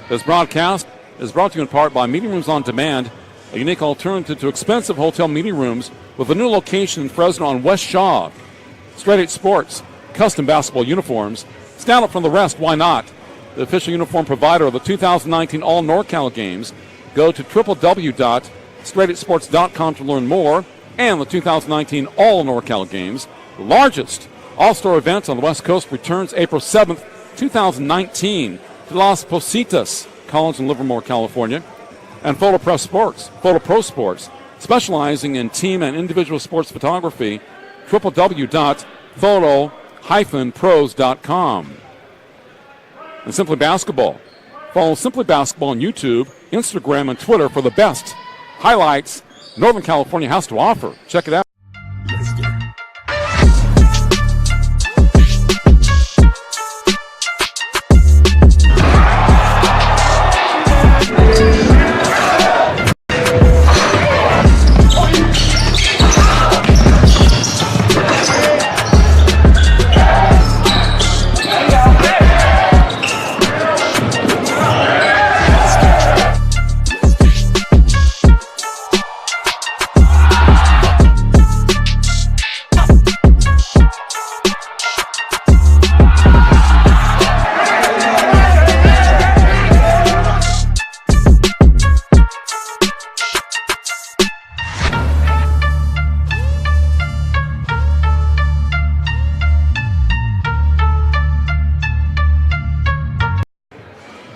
This broadcast is brought to you in part by Meeting Rooms on Demand, a unique alternative to expensive hotel meeting rooms with a new location in Fresno on West Shaw. Straight 8 Sports, custom basketball uniforms. Stand up from the rest, why not? The official uniform provider of the 2019 All NorCal Games. Go to www.straight8sports.com to learn more. And the 2019 All NorCal Games, the largest all-star event on the West Coast, returns April 7th, 2019 to Las Positas College in Livermore, California. And Photo Pro Sports, specializing in team and individual sports photography, www.photo-pros.com. And Simply Basketball. Follow Simply Basketball on YouTube, Instagram, and Twitter for the best highlights Northern California has to offer. Check it out.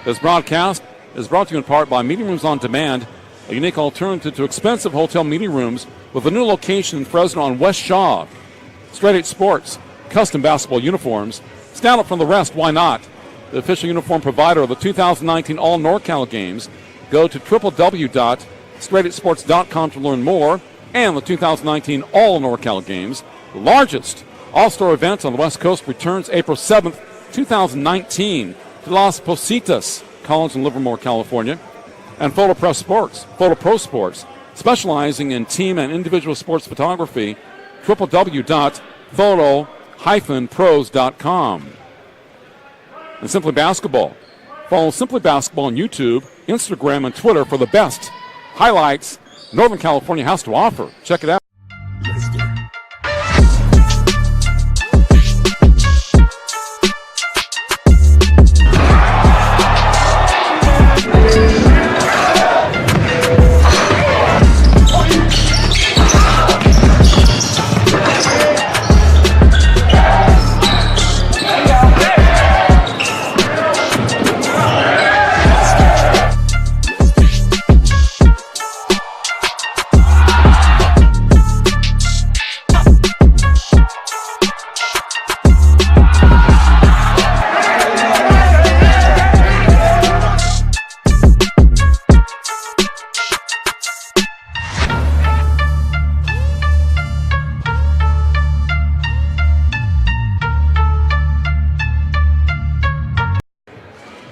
This broadcast is brought to you in part by Meeting Rooms on Demand, a unique alternative to expensive hotel meeting rooms with a new location in Fresno on West Shaw. Straight 8 Sports, custom basketball uniforms. Stand up from the rest, why not? The official uniform provider of the 2019 All NorCal Games. Go to www.straight8sports.com to learn more. And the 2019 All NorCal Games, the largest all-star event on the West Coast, returns April 7th, 2019 to Las Positas College in Livermore, California. And Photo Pro Sports, specializing in team and individual sports photography, www.photo-pros.com. And Simply Basketball. Follow Simply Basketball on YouTube, Instagram, and Twitter for the best highlights Northern California has to offer. Check it out.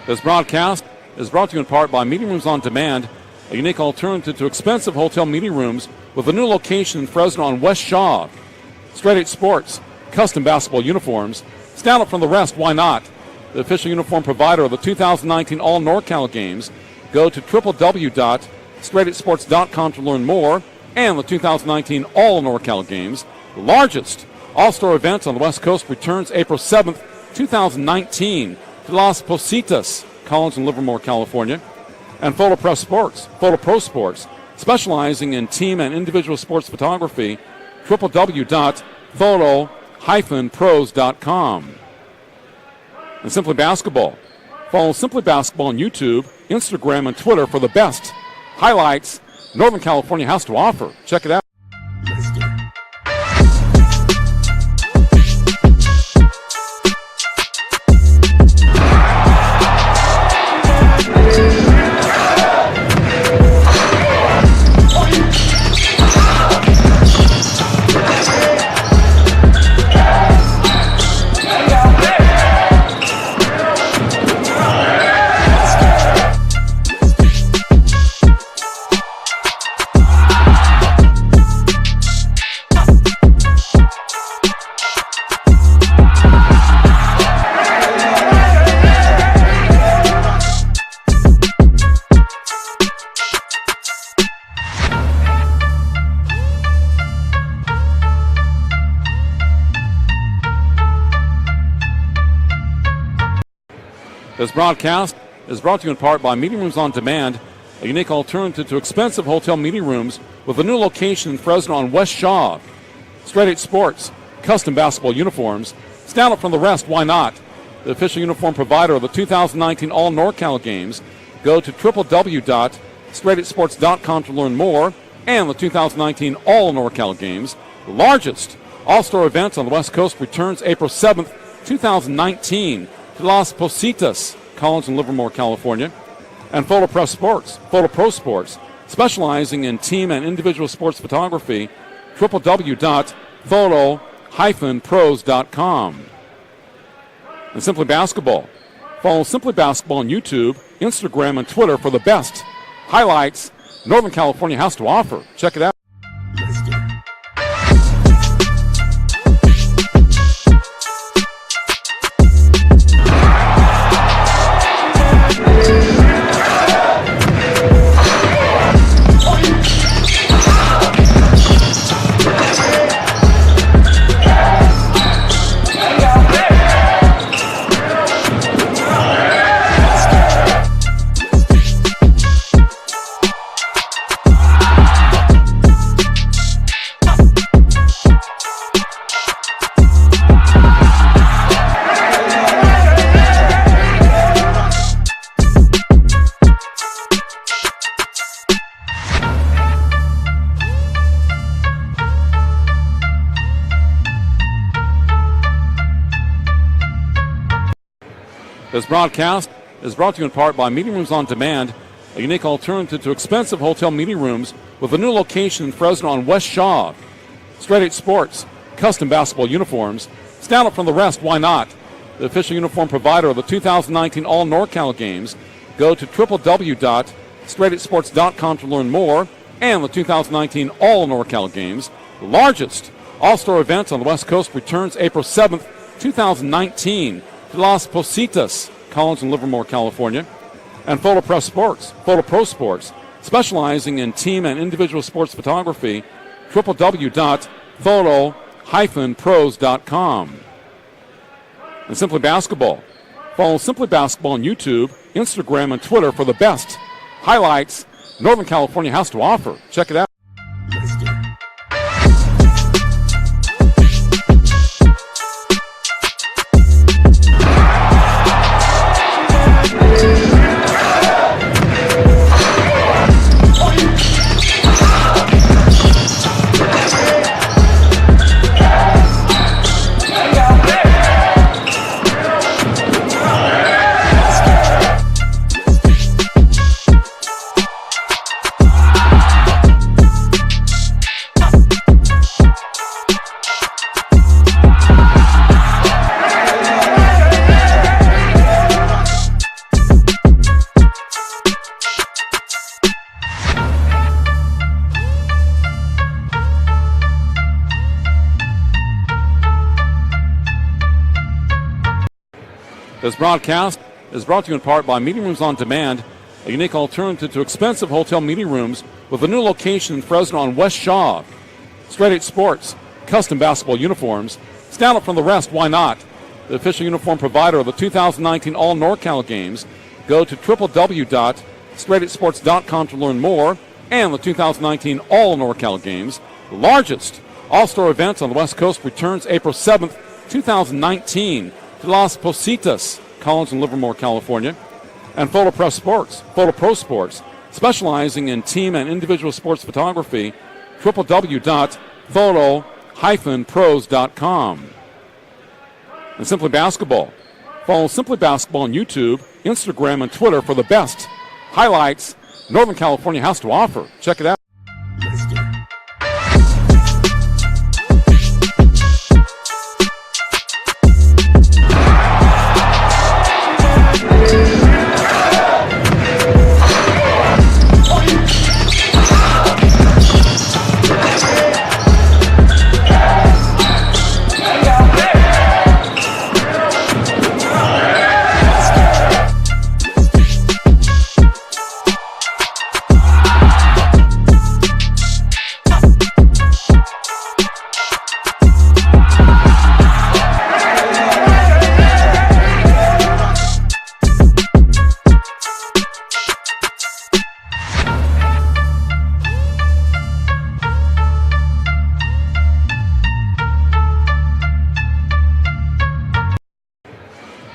This broadcast is brought to you in part by Meeting Rooms on Demand, a unique alternative to expensive hotel meeting rooms with a new location in Fresno on West Shaw. Straight 8 Sports, custom basketball uniforms. Stand up from the rest, why not? The official uniform provider of the 2019 All NorCal Games. Go to www.straight8sports.com to learn more. And the 2019 All NorCal Games, the largest all-star event on the West Coast, returns April 7th, 2019 to Las Positas College in Livermore, California. And Photo Pro Sports, specializing in team and individual sports photography, www.photo-pros.com. And Simply Basketball. Follow Simply Basketball on YouTube, Instagram, and Twitter for the best highlights Northern California has to offer. Check it out. This broadcast is brought to you in part by Meeting Rooms on Demand, a unique alternative to expensive hotel meeting rooms with a new location in Fresno on West Shaw. Straight 8 Sports, custom basketball uniforms. Stand out from the rest, why not? The official uniform provider of the 2019 All NorCal Games. Go to www.straight8sports.com to learn more. And the 2019 All NorCal Games, the largest all-star event on the West Coast, returns April 7th, 2019 to Las Positas, College in Livermore, California. And Photo Pro Sports, specializing in team and individual sports photography, www.photo-pros.com. And Simply Basketball. Follow Simply Basketball on YouTube, Instagram, and Twitter for the best highlights Northern California has to offer. Check it out. This broadcast is brought to you in part by Meeting Rooms on Demand, a unique alternative to expensive hotel meeting rooms with a new location in Fresno on West Shaw. Straight 8 Sports, custom basketball uniforms. Stand out from the rest, why not? The official uniform provider of the 2019 All NorCal Games. Go to www.straight8sports.com to learn more. And the 2019 All NorCal Games, the largest all-star event on the West Coast, returns April 7th, 2019 to Las Positas, College in Livermore, California. And Photo Pro Sports, specializing in team and individual sports photography, www.photo-pros.com. And Simply Basketball. Follow Simply Basketball on YouTube, Instagram, and Twitter for the best highlights Northern California has to offer. Check it out. This broadcast is brought to you in part by Meeting Rooms on Demand, a unique alternative to expensive hotel meeting rooms with a new location in Fresno on West Shaw. Straight 8 Sports, custom basketball uniforms. Stand out from the rest, why not? The official uniform provider of the 2019 All NorCal Games. Go to www.straight8sports.com to learn more. And the 2019 All NorCal Games, the largest all-star event on the West Coast, returns April 7th, 2019 to Las Positas, College in Livermore, California. And Photo Pro Sports, specializing in team and individual sports photography, www.photo-pros.com. And Simply Basketball. Follow Simply Basketball on YouTube, Instagram, and Twitter for the best highlights Northern California has to offer. Check it out.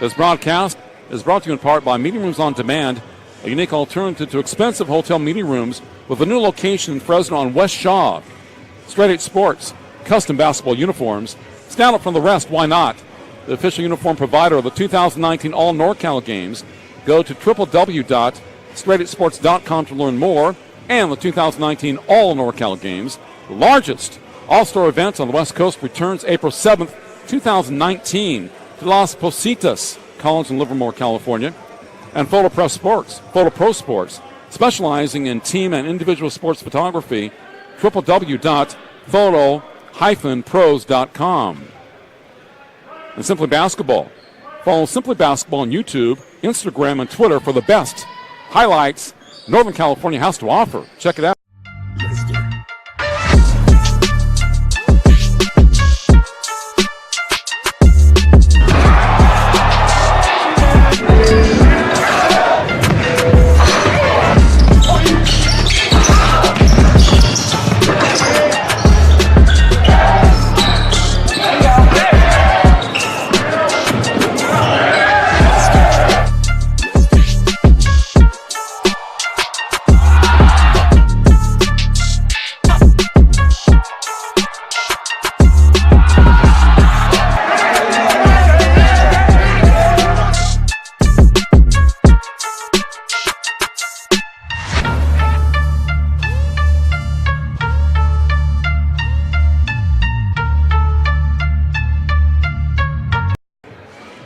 This broadcast is brought to you in part by Meeting Rooms on Demand, a unique alternative to expensive hotel meeting rooms with a new location in Fresno on West Shaw. Straight 8 Sports, custom basketball uniforms. Stand out from the rest, why not? The official uniform provider of the 2019 All NorCal games. Go to www.straight8sports.com to learn more. And the 2019 All NorCal games, the largest all-star event on the West Coast, returns April 7th, 2019 to Las Positas, College in Livermore, California. And Photo Pro Sports, specializing in team and individual sports photography, www.photo-pros.com. And Simply Basketball. Follow Simply Basketball on YouTube, Instagram, and Twitter for the best highlights Northern California has to offer. Check it out.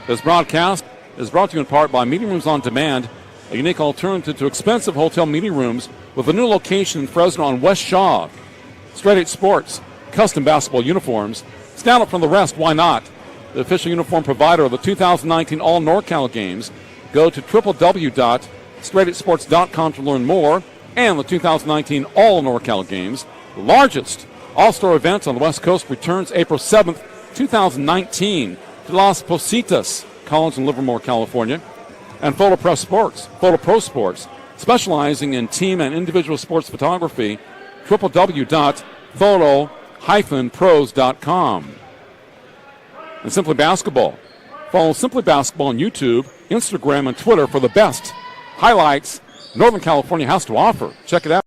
This broadcast is brought to you in part by Meeting Rooms on Demand, a unique alternative to expensive hotel meeting rooms with a new location in Fresno on West Shaw. Straight 8 Sports, custom basketball uniforms. Stand out from the rest, why not? The official uniform provider of the 2019 All NorCal games. Go to www.straight8sports.com to learn more. And the 2019 All NorCal games, the largest all-star event on the West Coast, returns April 7th, 2019 to Las Positas, College in Livermore, California. And Photo Pro Sports, specializing in team and individual sports photography, www.photo-pros.com. And Simply Basketball. Follow Simply Basketball on YouTube, Instagram, and Twitter for the best highlights Northern California has to offer. Check it out.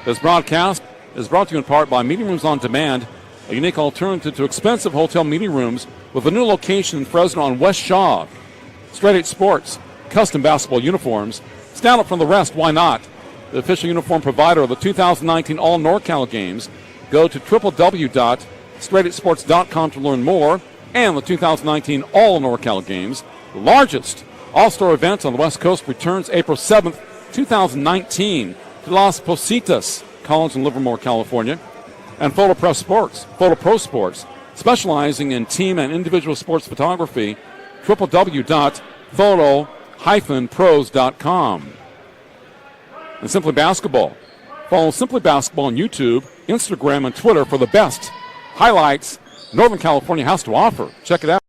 This broadcast is brought to you in part by Meeting Rooms on Demand, a unique alternative to expensive hotel meeting rooms with a new location in Fresno on West Shaw. Straight 8 Sports, custom basketball uniforms. Stand out from the rest, why not? The official uniform provider of the 2019 All NorCal games. Go to www.straight8sports.com to learn more. And the 2019 All NorCal games, the largest all-star event on the West Coast, returns April 7th, 2019 to Las Positas, College in Livermore, California. And Photo Pro Sports, specializing in team and individual sports photography, www.photo-pros.com. And Simply Basketball. Follow Simply Basketball on YouTube, Instagram, and Twitter for the best highlights Northern California has to offer. Check it out.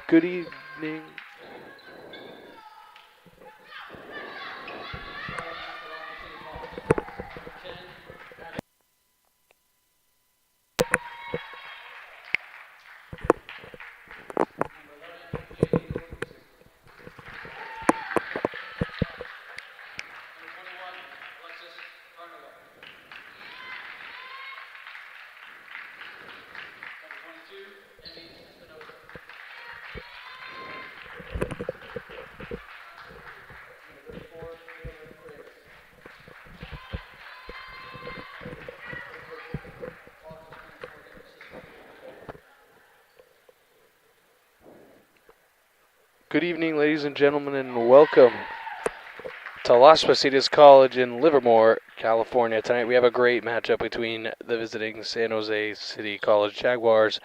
Good evening. Good evening, ladies and gentlemen, and welcome to Las Positas College in Livermore, California. Tonight we have a great matchup between the visiting San Jose City College Jaguars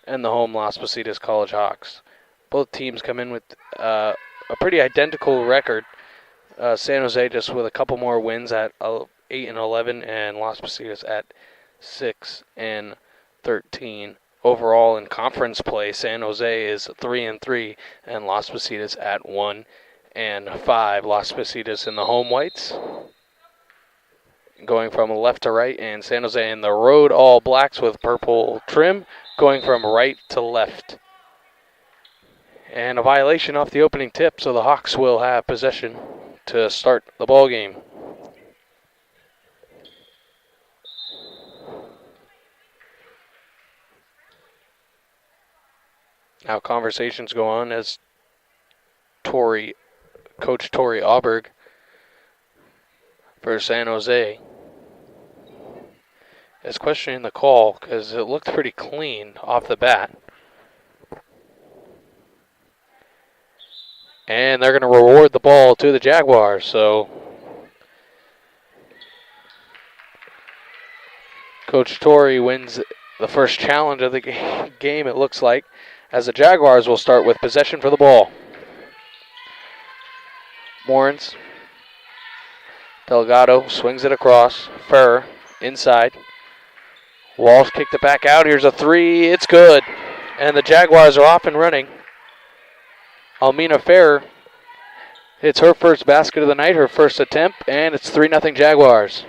and the home Las Positas College Hawks. Both teams come in with a pretty identical record. San Jose just with a couple more wins at 8-11, and Las Positas at 6-13. Overall in conference play, San Jose is 3-3, and Las Positas at 1-5. Las Positas in the home whites, going from left to right, and San Jose in the road all blacks with purple trim, going from right to left. And a violation off the opening tip, so the Hawks will have possession to start the ball game. Now conversations go on as Coach Tori Auberg for San Jose is questioning the call because it looked pretty clean off the bat. And they're going to reward the ball to the Jaguars. So Coach Tori wins the first challenge of the game, it looks like, as the Jaguars will start with possession for the ball. Morans. Delgado swings it across. Ferrer inside. Walsh kicked it back out. Here's a three. It's good. And the Jaguars are off and running. Almina Ferrer hits her first basket of the night, her first attempt, and it's 3-0 Jaguars.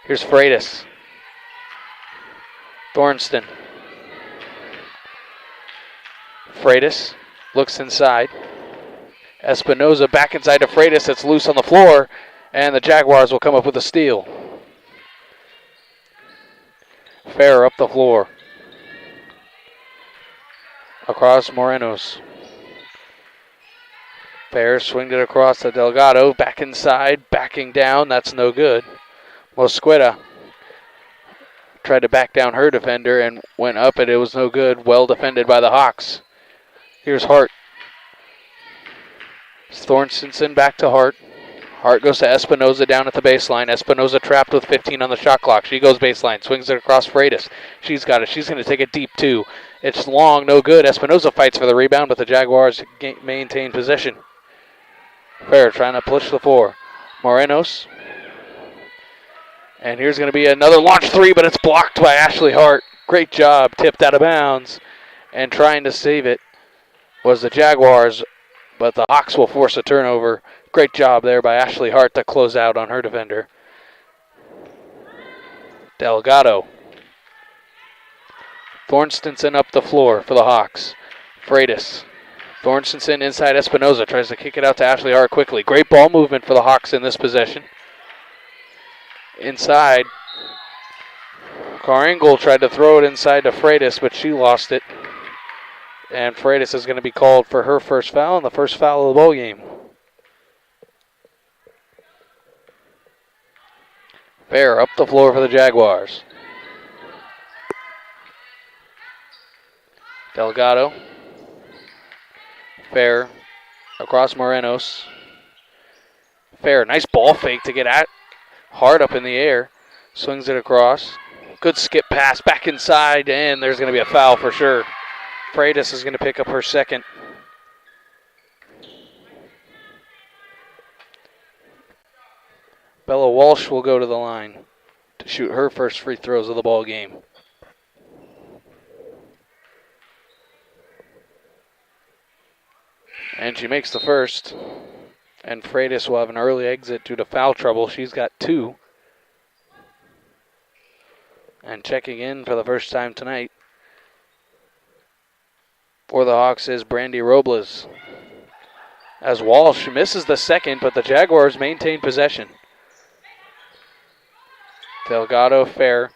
Here's Freitas. Thornston. Freitas looks inside. Espinoza back inside to Freitas. It's loose on the floor, and the Jaguars will come up with a steal. Ferrer up the floor. Across Morenos. Ferrer swinged it across to Delgado. Back inside, backing down. That's no good. Mosqueda tried to back down her defender and went up, and it was no good. Well defended by the Hawks. Here's Hart. Thorstensen back to Hart. Hart goes to Espinoza down at the baseline. Espinoza trapped with 15 on the shot clock. She goes baseline, swings it across Freitas. She's got it. She's going to take it deep, too. It's long, no good. Espinoza fights for the rebound, but the Jaguars maintain possession. Ferrer trying to push the floor. Morenos. And here's going to be another launch three, but it's blocked by Ashley Hart. Great job. Tipped out of bounds. And trying to save it was the Jaguars, but the Hawks will force a turnover. Great job there by Ashley Hart to close out on her defender. Delgado. Thorstensen up the floor for the Hawks. Freitas. Thorstensen inside Espinoza. Tries to kick it out to Ashley Hart quickly. Great ball movement for the Hawks in this possession. Inside. Caringle tried to throw it inside to Freitas, but she lost it. And Freitas is going to be called for her first foul, and the first foul of the ball game. Fair up the floor for the Jaguars. Delgado. Fair across Morenos. Fair, nice ball fake to get at Hart up in the air. Swings it across. Good skip pass back inside, and there's going to be a foul for sure. Freitas is going to pick up her second. Bella Walsh will go to the line to shoot her first free throws of the ball game. And she makes the first. And Freitas will have an early exit due to foul trouble. She's got 2. And checking in for the first time tonight for the Hawks is Brandy Robles. As Walsh misses the second, but the Jaguars maintain possession. Delgado, Fair,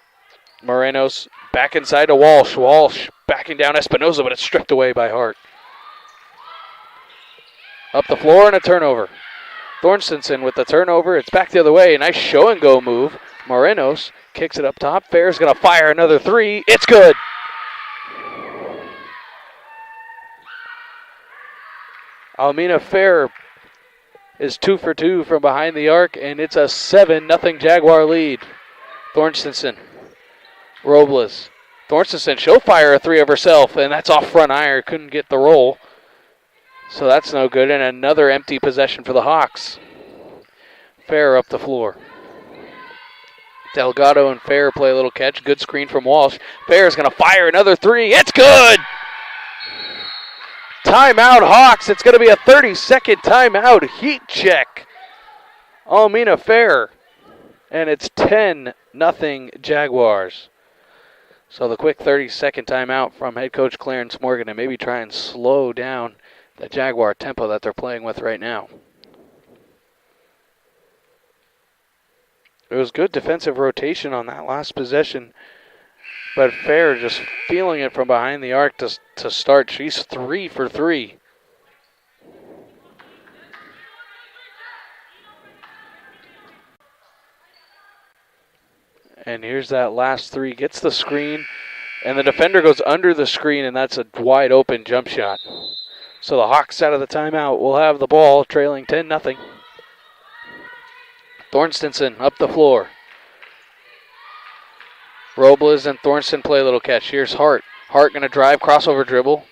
Morenos back inside to Walsh. Walsh backing down Espinoza, but it's stripped away by Hart. Up the floor and a turnover. Thorstensen with the turnover. It's back the other way. A nice show and go move. Morenos kicks it up top. Fair's going to fire another 3. It's good. Almina Fair is 2 for 2 from behind the arc, and it's a 7-0 Jaguar lead. Thorstensen, Robles. Thorstensen, she'll fire a 3 of herself, and that's off front iron. Couldn't get the roll. So that's no good, and another empty possession for the Hawks. Fair up the floor. Delgado and Fair play a little catch. Good screen from Walsh. Fair is going to fire another 3. It's good! Timeout, Hawks. It's going to be a 30-second timeout. Heat check. Almina Fair. And it's 10-0 Jaguars. So the quick 30-second timeout from head coach Clarence Morgan, and maybe try and slow down the Jaguar tempo that they're playing with right now. It was good defensive rotation on that last possession, but Fair just feeling it from behind the arc to start. She's 3 for 3. And here's that last 3. Gets the screen, and the defender goes under the screen, and that's a wide open jump shot. So the Hawks out of the timeout will have the ball, trailing 10-0. Thorstensen up the floor. Robles and Thornton play a little catch. Here's Hart. Hart going to drive, crossover dribble.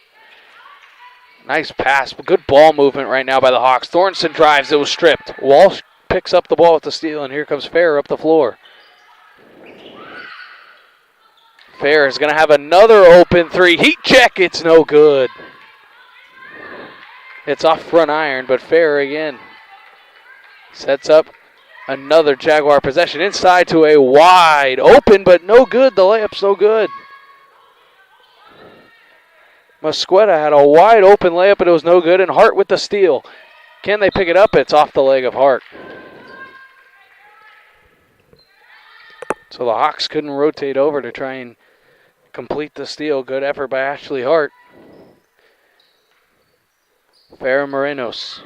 Nice pass. Good ball movement right now by the Hawks. Thornton drives. It was stripped. Walsh picks up the ball with the steal, and here comes Fair up the floor. Fair is going to have another open 3. Heat check. It's no good. It's off front iron, but Fair again sets up another Jaguar possession inside to a wide open, but no good. The layup's no good. Mosqueda had a wide open layup, but it was no good, and Hart with the steal. Can they pick it up? It's off the leg of Hart. So the Hawks couldn't rotate over to try and complete the steal. Good effort by Ashley Hart. Fair Morenos.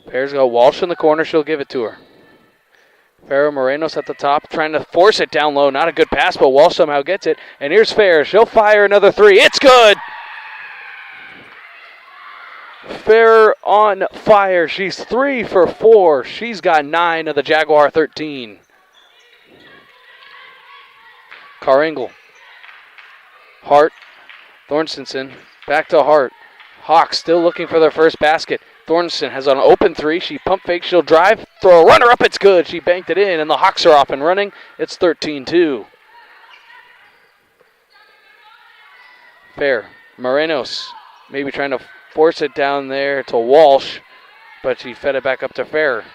Fair's got Walsh in the corner. She'll give it to her. Farrah Morenos at the top, trying to force it down low. Not a good pass, but Walsh somehow gets it. And here's Fair. She'll fire another 3. It's good! Fair on fire. She's 3 for 4. She's got 9 of the Jaguar 13. Carringle. Hart. Thorstensen. Back to Hart. Hawks still looking for their first basket. Thornton has an open 3. She pump fakes. She'll drive. Throw a runner up. It's good. She banked it in, and the Hawks are off and running. It's 13-2. Fair. Morenos maybe trying to force it down there to Walsh, but she fed it back up to Fair.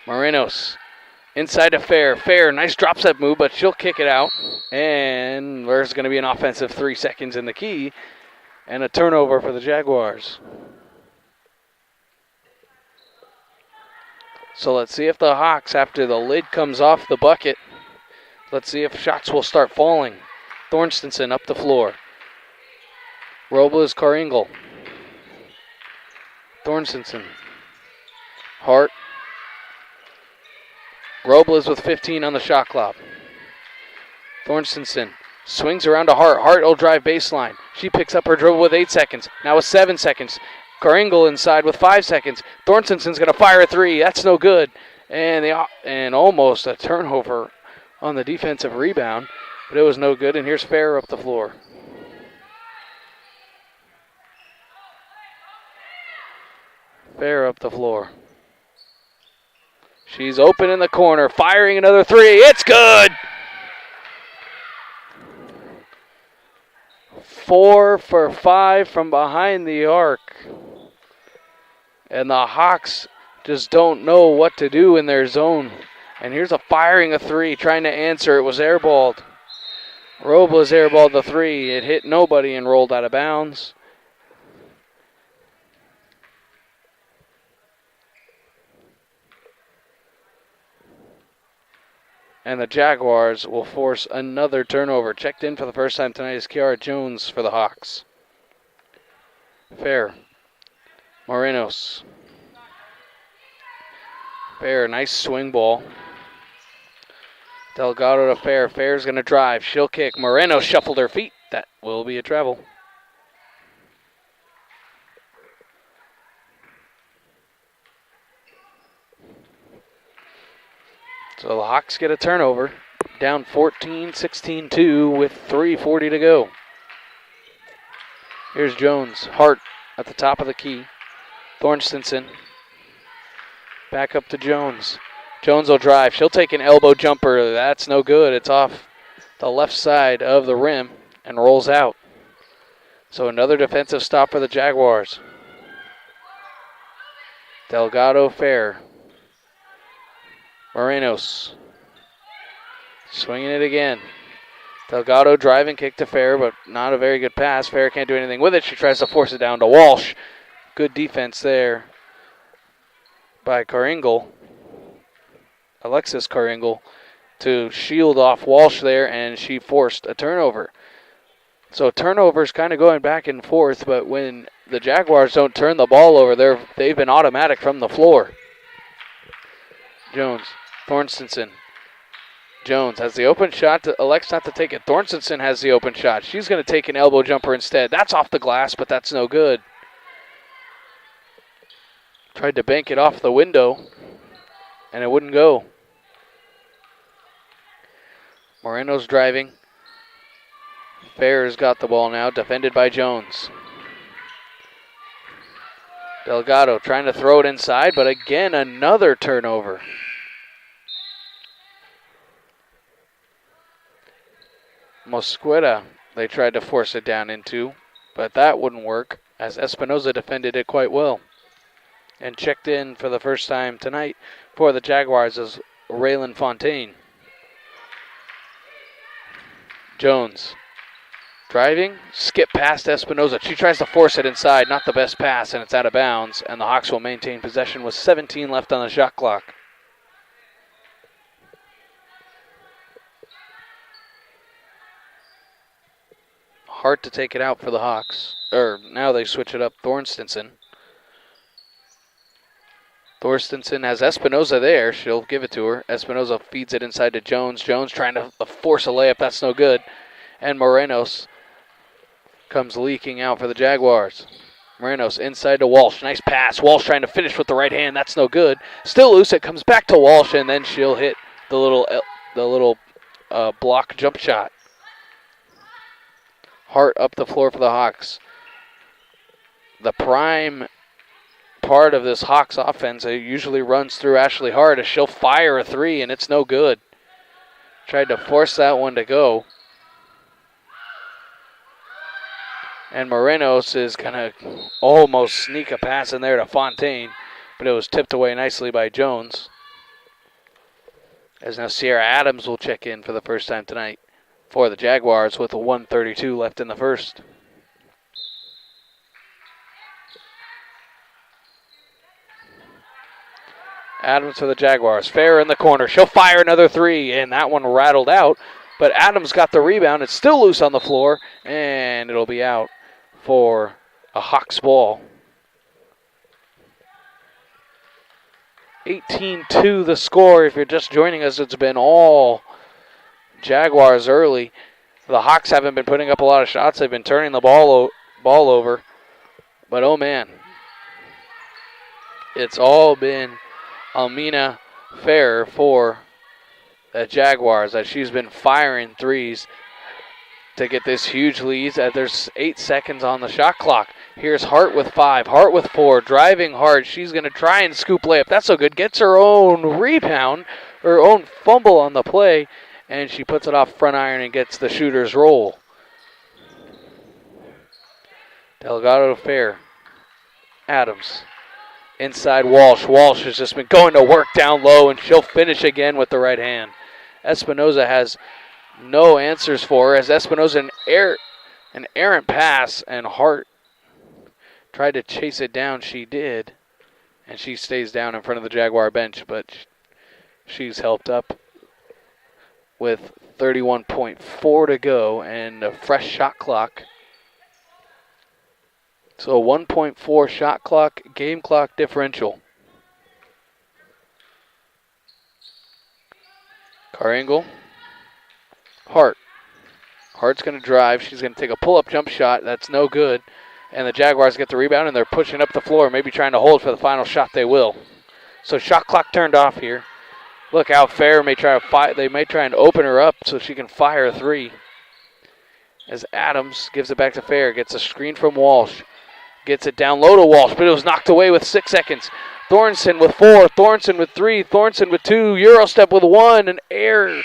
Morenos inside to Fair. Fair, nice drop step move, but she'll kick it out. And there's going to be an offensive 3 seconds in the key. And a turnover for the Jaguars. So let's see if the Hawks, after the lid comes off the bucket, let's see if shots will start falling. Thorstensen up the floor. Robles, Carringle. Thorstensen. Hart. Robles with 15 on the shot clock. Thorstensen swings around to Hart. Hart will drive baseline. She picks up her dribble with 8 seconds. Now with 7 seconds. Carringle inside with 5 seconds. Thorstensen's going to fire a 3. That's no good. And almost a turnover on the defensive rebound. But it was no good. And here's Fair up the floor. Fair up the floor. She's open in the corner. Firing another 3. It's good! 4 for 5 from behind the arc. And the Hawks just don't know what to do in their zone. And here's a firing a 3, trying to answer. It was airballed. Robles airballed the 3. It hit nobody and rolled out of bounds. And the Jaguars will force another turnover. Checked in for the first time tonight is Kiara Jones for the Hawks. Fair. Morenos. Fair, nice swing ball. Delgado to Fair. Fair's going to drive. She'll kick. Moreno shuffled her feet. That will be a travel. So the Hawks get a turnover. Down 14-16-2 with 3:40 to go. Here's Jones. Hart at the top of the key. Thorstensen. Back up to Jones. Jones will drive. She'll take an elbow jumper. That's no good. It's off the left side of the rim and rolls out. So another defensive stop for the Jaguars. Delgado Fair. Morenos. Swinging it again. Delgado driving kick to Fair, but not a very good pass. Fair can't do anything with it. She tries to force it down to Walsh. Good defense there by Caringle. Alexis Caringle to shield off Walsh there, and she forced a turnover. So turnovers kind of going back and forth, but when the Jaguars don't turn the ball over, they've been automatic from the floor. Jones, Thorstensen. Jones has the open shot. Elects not to take it. Thorstensen has the open shot. She's going to take an elbow jumper instead. That's off the glass, but that's no good. Tried to bank it off the window, and it wouldn't go. Moreno's driving. Fair's got the ball now, defended by Jones. Delgado trying to throw it inside, but again, another turnover. Mosqueda, they tried to force it down into, but that wouldn't work, as Espinoza defended it quite well. And checked in for the first time tonight for the Jaguars is Raylan Fontaine. Jones driving, skip past Espinoza. She tries to force it inside, not the best pass, and it's out of bounds. And the Hawks will maintain possession with 17 left on the shot clock. Hard to take it out for the Hawks. Now they switch it up. Thorstensen. Thorstensen has Espinoza there. She'll give it to her. Espinoza feeds it inside to Jones. Jones trying to force a layup. That's no good. And Morenos comes leaking out for the Jaguars. Morenos inside to Walsh. Nice pass. Walsh trying to finish with the right hand. That's no good. Still loose. It comes back to Walsh, and then she'll hit the little block jump shot. Hart up the floor for the Hawks. The prime part of this Hawks offense, it usually runs through Ashley Hart as she'll fire a 3, and it's no good. Tried to force that one to go. And Morenos is going to almost sneak a pass in there to Fontaine, but it was tipped away nicely by Jones. As now Sierra Adams will check in for the first time tonight for the Jaguars with a 1:32 left in the first. Adams for the Jaguars. Fair in the corner. She'll fire another 3, and that one rattled out. But Adams got the rebound. It's still loose on the floor, and it'll be out for a Hawks ball. 18-2 the score. If you're just joining us, it's been all Jaguars early. The Hawks haven't been putting up a lot of shots. They've been turning the ball over. But, oh, man, it's all been Almina Fair for the Jaguars, as she's been firing 3s to get this huge lead. There's 8 seconds on the shot clock. Here's Hart with 5, Hart with 4, driving Hart. She's going to try and scoop layup. That's so good. Gets her own rebound, her own fumble on the play, and she puts it off front iron and gets the shooter's roll. Delgado to Fair. Adams. Inside Walsh. Walsh has just been going to work down low, and she'll finish again with the right hand. Espinoza has no answers for her, as Espinoza an errant pass, and Hart tried to chase it down. She did, and she stays down in front of the Jaguar bench, but she's helped up with 31.4 to go and a fresh shot clock. So a 1.4 shot clock, game clock differential. Carangle. Hart. Hart's going to drive. She's going to take a pull-up jump shot. That's no good. And the Jaguars get the rebound, and they're pushing up the floor, maybe trying to hold for the final shot. They will. So shot clock turned off here. Look out, Fair may try to fight. They may try and open her up so she can fire a three. As Adams gives it back to Fair, gets a screen from Walsh. Gets it down low to Walsh, but it was knocked away with 6 seconds. Thornton with 4, Thornton with 3, Thornton with 2, Eurostep with 1, and error.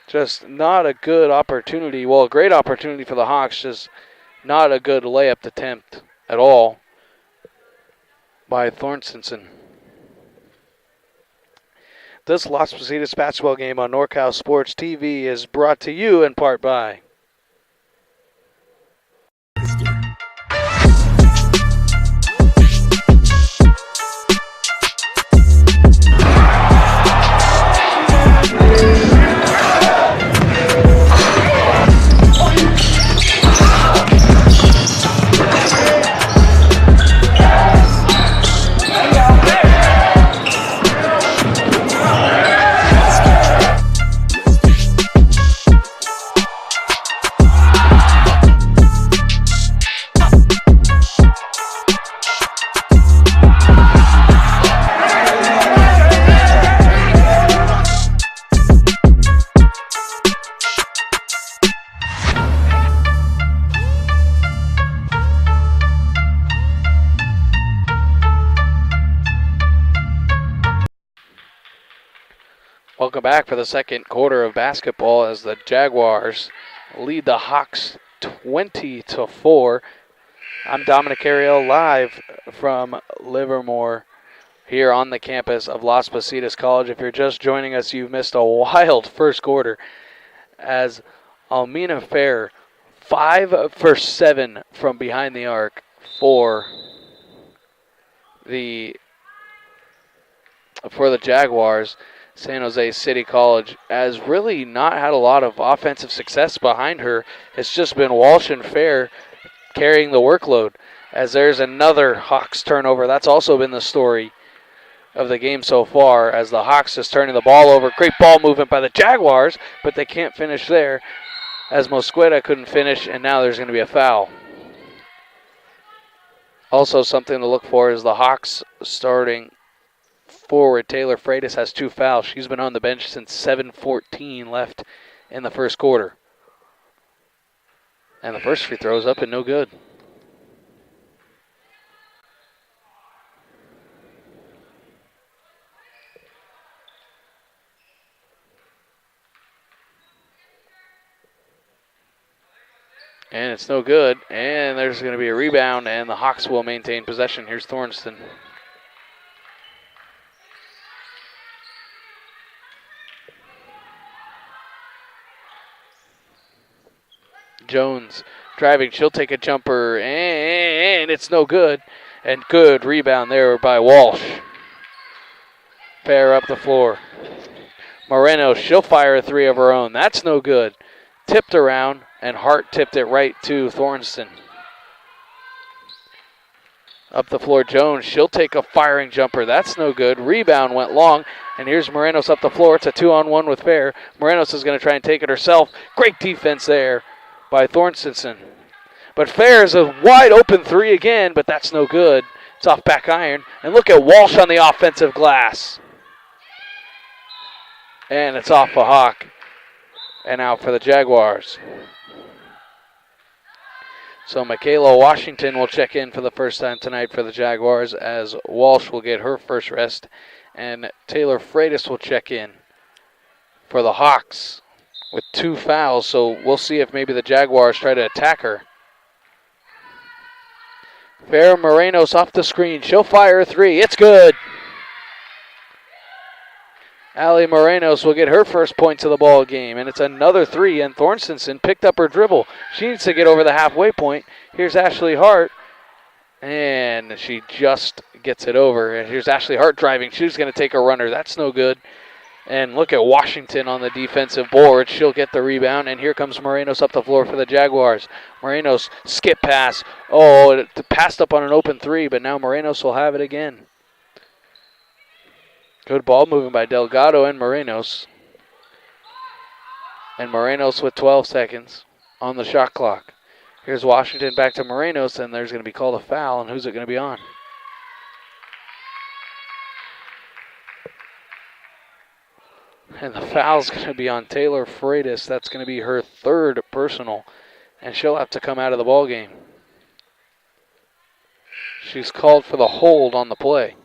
Just not a good opportunity. Well, a great opportunity for the Hawks, just not a good layup attempt at all by Thornton. This Las Positas basketball game on NorCal Sports TV is brought to you in part by Welcome back for the second quarter of basketball as the Jaguars lead the Hawks 20-4. I'm Dominic Ariel, live from Livermore here on the campus of Las Positas College. If you're just joining us, you've missed a wild first quarter as Almina Fair 5 for 7 from behind the arc for the Jaguars. San Jose City College has really not had a lot of offensive success behind her. It's just been Walsh and Fair carrying the workload. As there's another Hawks turnover. That's also been the story of the game so far, as the Hawks just turning the ball over. Great ball movement by the Jaguars, but they can't finish there, as Mosqueda couldn't finish, and now there's going to be a foul. Also something to look for is the Hawks starting forward. Taylor Freitas has 2 fouls. She's been on the bench since 7:14 left in the first quarter. And the first free throw is up and no good. And it's no good. And there's going to be a rebound, and the Hawks will maintain possession. Here's Thornston. Jones driving. She'll take a jumper, and it's no good. And good rebound there by Walsh. Fair up the floor. Moreno, she'll fire a three of her own. That's no good. Tipped around, and Hart tipped it right to Thornston. Up the floor, Jones. She'll take a firing jumper. That's no good. Rebound went long, and here's Morenos up the floor. It's a 2-on-1 with Fair. Morenos is going to try and take it herself. Great defense there by Thornston. But Fair is a wide open three again, but that's no good. It's off back iron. And look at Walsh on the offensive glass. And it's off a Hawk. And out for the Jaguars. So Michaela Washington will check in for the first time tonight for the Jaguars, as Walsh will get her first rest. And Taylor Freitas will check in for the Hawks. with 2 fouls, so we'll see if maybe the Jaguars try to attack her. Fair Morenos off the screen. She'll fire a 3. It's good. Allie Morenos will get her first points of the ball game, and it's another 3, and Thorstensen picked up her dribble. She needs to get over the halfway point. Here's Ashley Hart, and she just gets it over. And here's Ashley Hart driving. She's going to take a runner. That's no good. And look at Washington on the defensive board. She'll get the rebound, and here comes Morenos up the floor for the Jaguars. Morenos skip pass. Oh, it passed up on an open 3, but now Morenos will have it again. Good ball moving by Delgado and Morenos. And Morenos with 12 seconds on the shot clock. Here's Washington back to Morenos, and there's going to be called a foul, and who's it going to be on? And the foul's going to be on Taylor Freitas. That's going to be her 3rd personal, and she'll have to come out of the ball game. She's called for the hold on the play.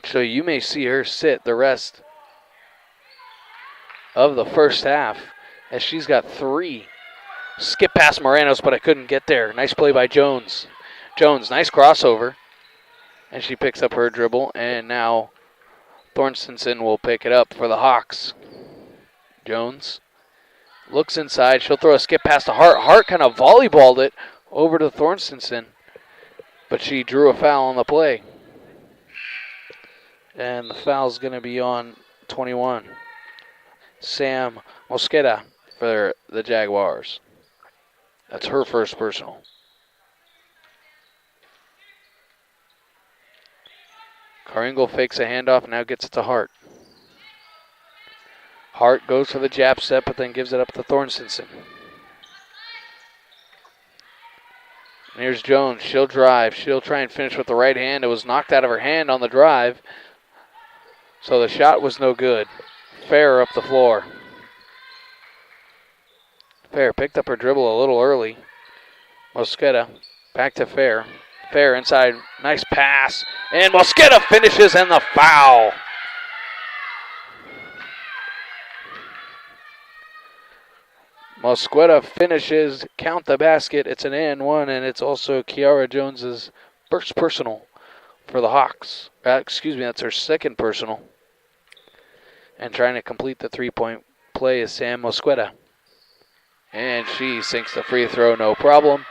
So you may see her sit the rest of the first half as she's got 3. Skip past Morenos, but I couldn't get there. Nice play by Jones. Jones, nice crossover. And she picks up her dribble, and now Thorstensen will pick it up for the Hawks. Jones looks inside. She'll throw a skip past to Hart. Hart kind of volleyballed it over to Thorstensen, but she drew a foul on the play. And the foul's going to be on 21. Sam Mosqueda for the Jaguars. That's her first personal. Caringle fakes a handoff, now gets it to Hart. Hart goes for the jab step, but then gives it up to Thorstensen. And here's Jones. She'll drive. She'll try and finish with the right hand. It was knocked out of her hand on the drive, so the shot was no good. Fair up the floor. Fair picked up her dribble a little early. Mosqueda back to Fair. Fair inside, nice pass, and Mosqueda finishes, and the foul. Mosqueda finishes, count the basket. It's an and 1, and it's also Kiara Jones's first personal for the Hawks. That's her 2nd personal. And trying to complete the 3-point play is Sam Mosqueda. And she sinks the free throw, no problem.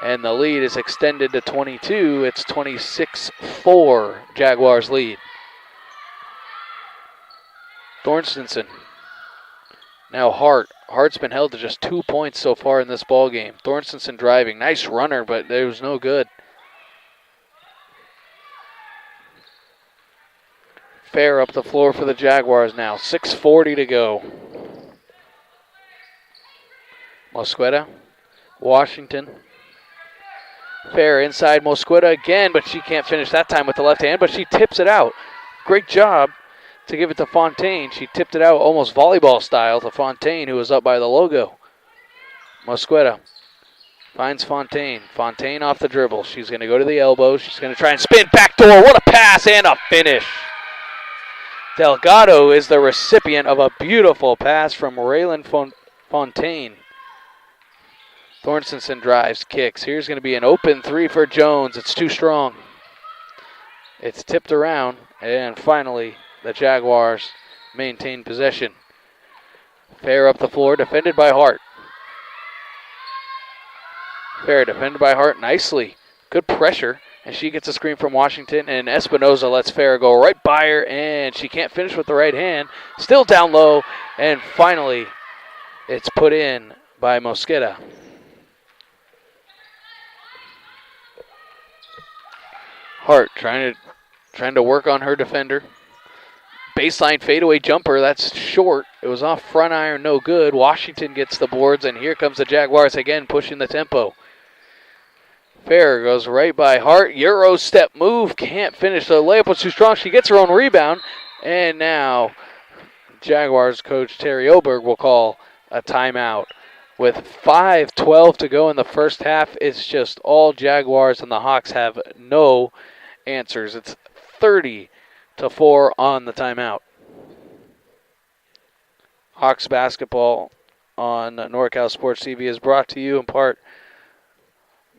And the lead is extended to 22. It's 26-4, Jaguars lead. Thorstensen. Now Hart. Hart's been held to just 2 points so far in this ball game. Thorstensen driving. Nice runner, but it was no good. Fair up the floor for the Jaguars now. 6:40 to go. Mosqueda. Washington. Fair inside Mosqueda again, but she can't finish that time with the left hand, but she tips it out. Great job to give it to Fontaine. She tipped it out almost volleyball style to Fontaine, who was up by the logo. Mosqueda finds Fontaine. Fontaine off the dribble. She's going to go to the elbow. She's going to try and spin. Backdoor. What a pass and a finish. Delgado is the recipient of a beautiful pass from Raylan Fontaine. Thorstensen drives, kicks. Here's going to be an open 3 for Jones. It's too strong. It's tipped around, and finally the Jaguars maintain possession. Fair up the floor, defended by Hart. Fair defended by Hart nicely. Good pressure, and she gets a screen from Washington, and Espinoza lets Fair go right by her, and she can't finish with the right hand. Still down low, and finally it's put in by Mosqueda. Hart trying to work on her defender. Baseline fadeaway jumper, that's short. It was off front iron, no good. Washington gets the boards, and here comes the Jaguars again, pushing the tempo. Fair goes right by Hart. Euro step move, can't finish. The layup was too strong. She gets her own rebound, and now Jaguars coach Terry Oberg will call a timeout. With 5:12 to go in the first half, it's just all Jaguars, and the Hawks have no answers. It's 30 4 on the timeout. Hawks basketball on NorCal Sports TV is brought to you in part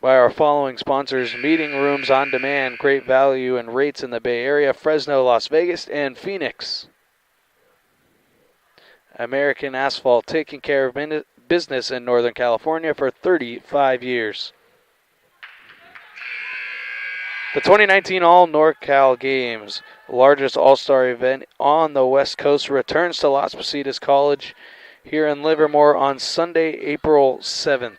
by our following sponsors: Meeting Rooms on Demand, great value and rates in the Bay Area, Fresno, Las Vegas, and Phoenix. American Asphalt, taking care of business in Northern California for 35 years. The 2019 All NorCal Games, largest all-star event on the West Coast, returns to Las Positas College here in Livermore on Sunday, April 7th.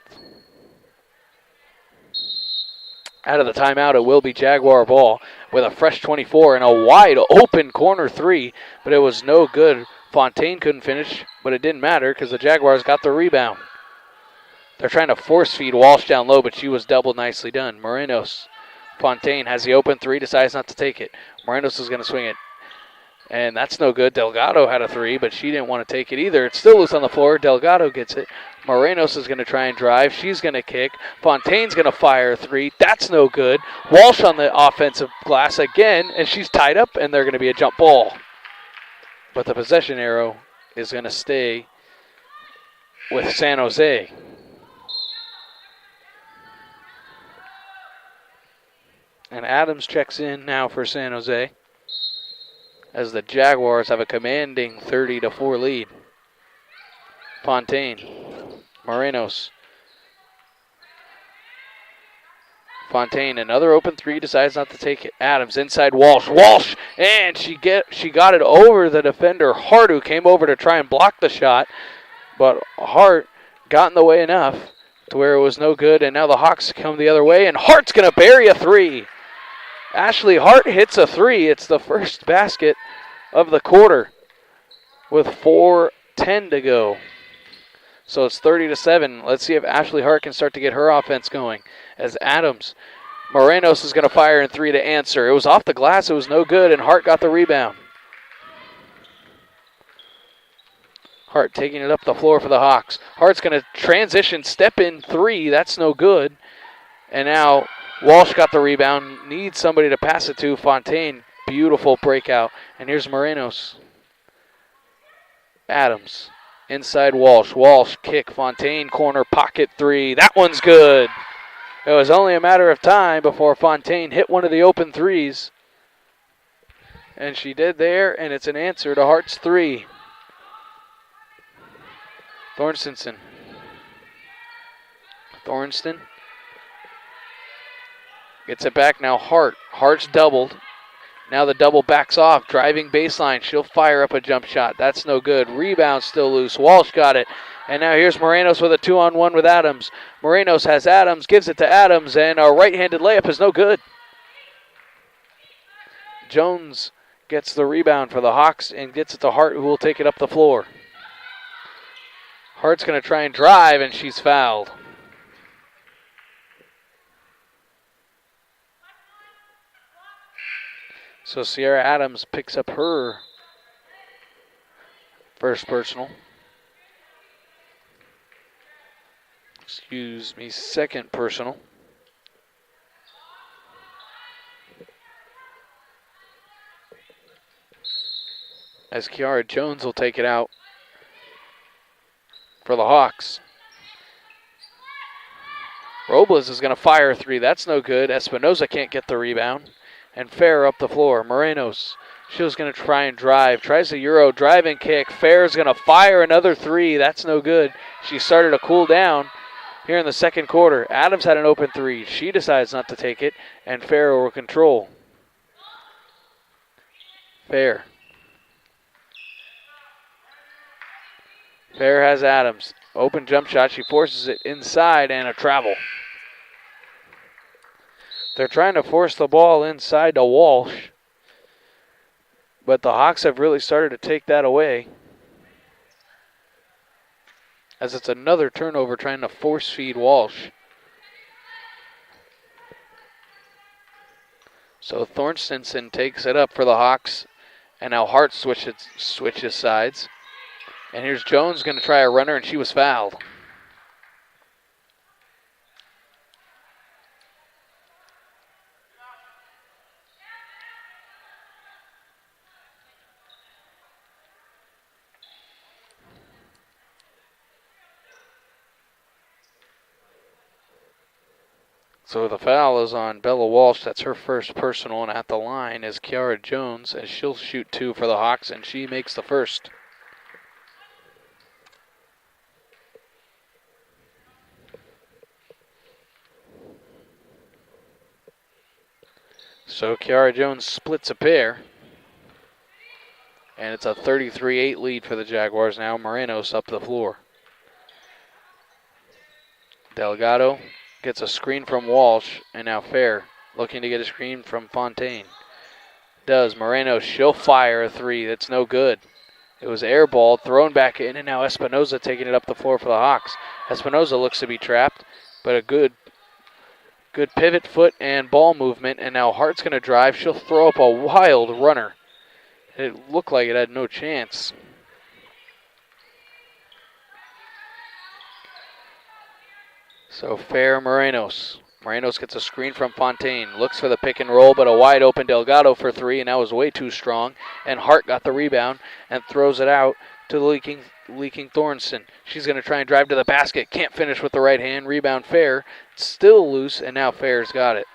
Out of the timeout, it will be Jaguar ball with a fresh 24 and a wide open corner 3, but it was no good. Fontaine couldn't finish, but it didn't matter because the Jaguars got the rebound. They're trying to force feed Walsh down low, but she was double nicely done. Morenos. Fontaine has the open 3, decides not to take it. Morenos is going to swing it, and that's no good. Delgado had a 3, but she didn't want to take it either. It's still loose on the floor. Delgado gets it. Morenos is going to try and drive. She's going to kick. Fontaine's going to fire a 3. That's no good. Walsh on the offensive glass again, and she's tied up, and they're going to be a jump ball. But the possession arrow is going to stay with San Jose. And Adams checks in now for San Jose as the Jaguars have a commanding 30-4 lead. Fontaine. Morenos. Fontaine, another open 3, decides not to take it. Adams inside Walsh. Walsh! And she got it over the defender, Hart, who came over to try and block the shot. But Hart got in the way enough to where it was no good. And now the Hawks come the other way, and Hart's going to bury a 3. Ashley Hart hits a 3. It's the first basket of the quarter with 4:10 to go. So it's 30-7. Let's see if Ashley Hart can start to get her offense going. As Adams, Morenos is going to fire in 3 to answer. It was off the glass. It was no good, and Hart got the rebound. Hart taking it up the floor for the Hawks. Hart's going to transition, step in 3. That's no good. And now Walsh got the rebound. Needs somebody to pass it to. Fontaine, beautiful breakout. And here's Morenos. Adams. Inside Walsh. Walsh kick. Fontaine corner pocket 3. That one's good. It was only a matter of time before Fontaine hit one of the open 3s. And she did there, and it's an answer to Hart's 3. Thorstensen. Thornston gets it back now. Hart. Hart's doubled. Now the double backs off. Driving baseline. She'll fire up a jump shot. That's no good. Rebound still loose. Walsh got it. And now here's Morenos with a 2-on-1 with Adams. Morenos has Adams. Gives it to Adams. And a right-handed layup is no good. Jones gets the rebound for the Hawks and gets it to Hart, who will take it up the floor. Hart's going to try and drive, and she's fouled. So Sierra Adams picks up her first personal. Excuse me, second personal. As Kiara Jones will take it out for the Hawks. Robles is going to fire a 3. That's no good. Espinoza can't get the rebound. And Fair up the floor. Morenos. She was going to try and drive. Tries a Euro drive and kick. Fair's going to fire another 3. That's no good. She started to cool down here in the second quarter. Adams had an open 3. She decides not to take it. And Fair will control. Fair. Fair has Adams. Open jump shot. She forces it inside and a travel. They're trying to force the ball inside to Walsh. But the Hawks have really started to take that away. As it's another turnover trying to force feed Walsh. So Thorstensen takes it up for the Hawks. And now Hart switches sides. And here's Jones going to try a runner, and she was fouled. So the foul is on Bella Walsh. That's her first personal, and at the line is Kiara Jones, and she'll shoot 2 for the Hawks, and she makes the first. So Kiara Jones splits a pair, and it's a 33-8 lead for the Jaguars now. Moreno's up the floor. Delgado gets a screen from Walsh, and now Fair looking to get a screen from Fontaine. Does. Moreno, she'll fire a 3. That's no good. It was airballed, thrown back in, and now Espinoza taking it up the floor for the Hawks. Espinoza looks to be trapped, but a good pivot foot and ball movement, and now Hart's going to drive. She'll throw up a wild runner. It looked like it had no chance. So Fair, Morenos. Morenos gets a screen from Fontaine. Looks for the pick and roll, but a wide open Delgado for 3, and that was way too strong. And Hart got the rebound and throws it out to the leaking Thornton. She's going to try and drive to the basket. Can't finish with the right hand. Rebound Fair. Still loose, and now Fair's got it.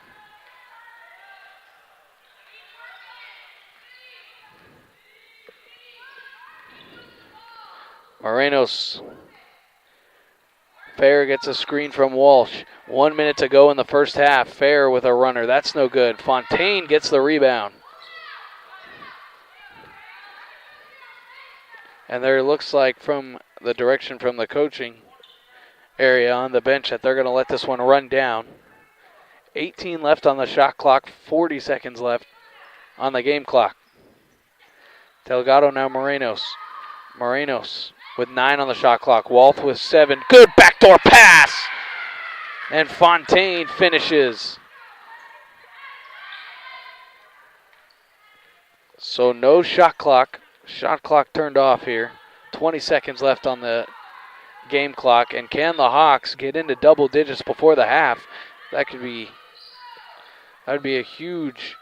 Morenos. Fair gets a screen from Walsh. 1 minute to go in the first half. Fair with a runner. That's no good. Fontaine gets the rebound. And there looks like from the direction from the coaching area on the bench that they're going to let this one run down. 18 left on the shot clock. 40 seconds left on the game clock. Delgado now Morenos. Morenos with 9 on the shot clock. Walth with 7. Good backdoor pass! And Fontaine finishes. So no shot clock. Shot clock turned off here. 20 seconds left on the game clock. And can the Hawks get into double digits before the half? That would be a huge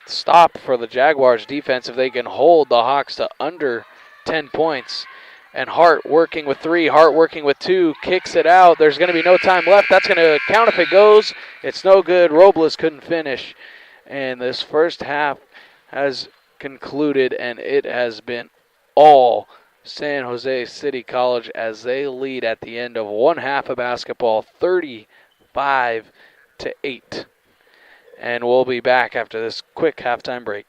stop for the Jaguars defense if they can hold the Hawks to under 10 points. And Hart working with 3, Hart working with 2, kicks it out. There's going to be no time left. That's going to count if it goes. It's no good. Robles couldn't finish. And this first half has concluded, and it has been all San Jose City College as they lead at the end of one half of basketball, 35-8. And we'll be back after this quick halftime break.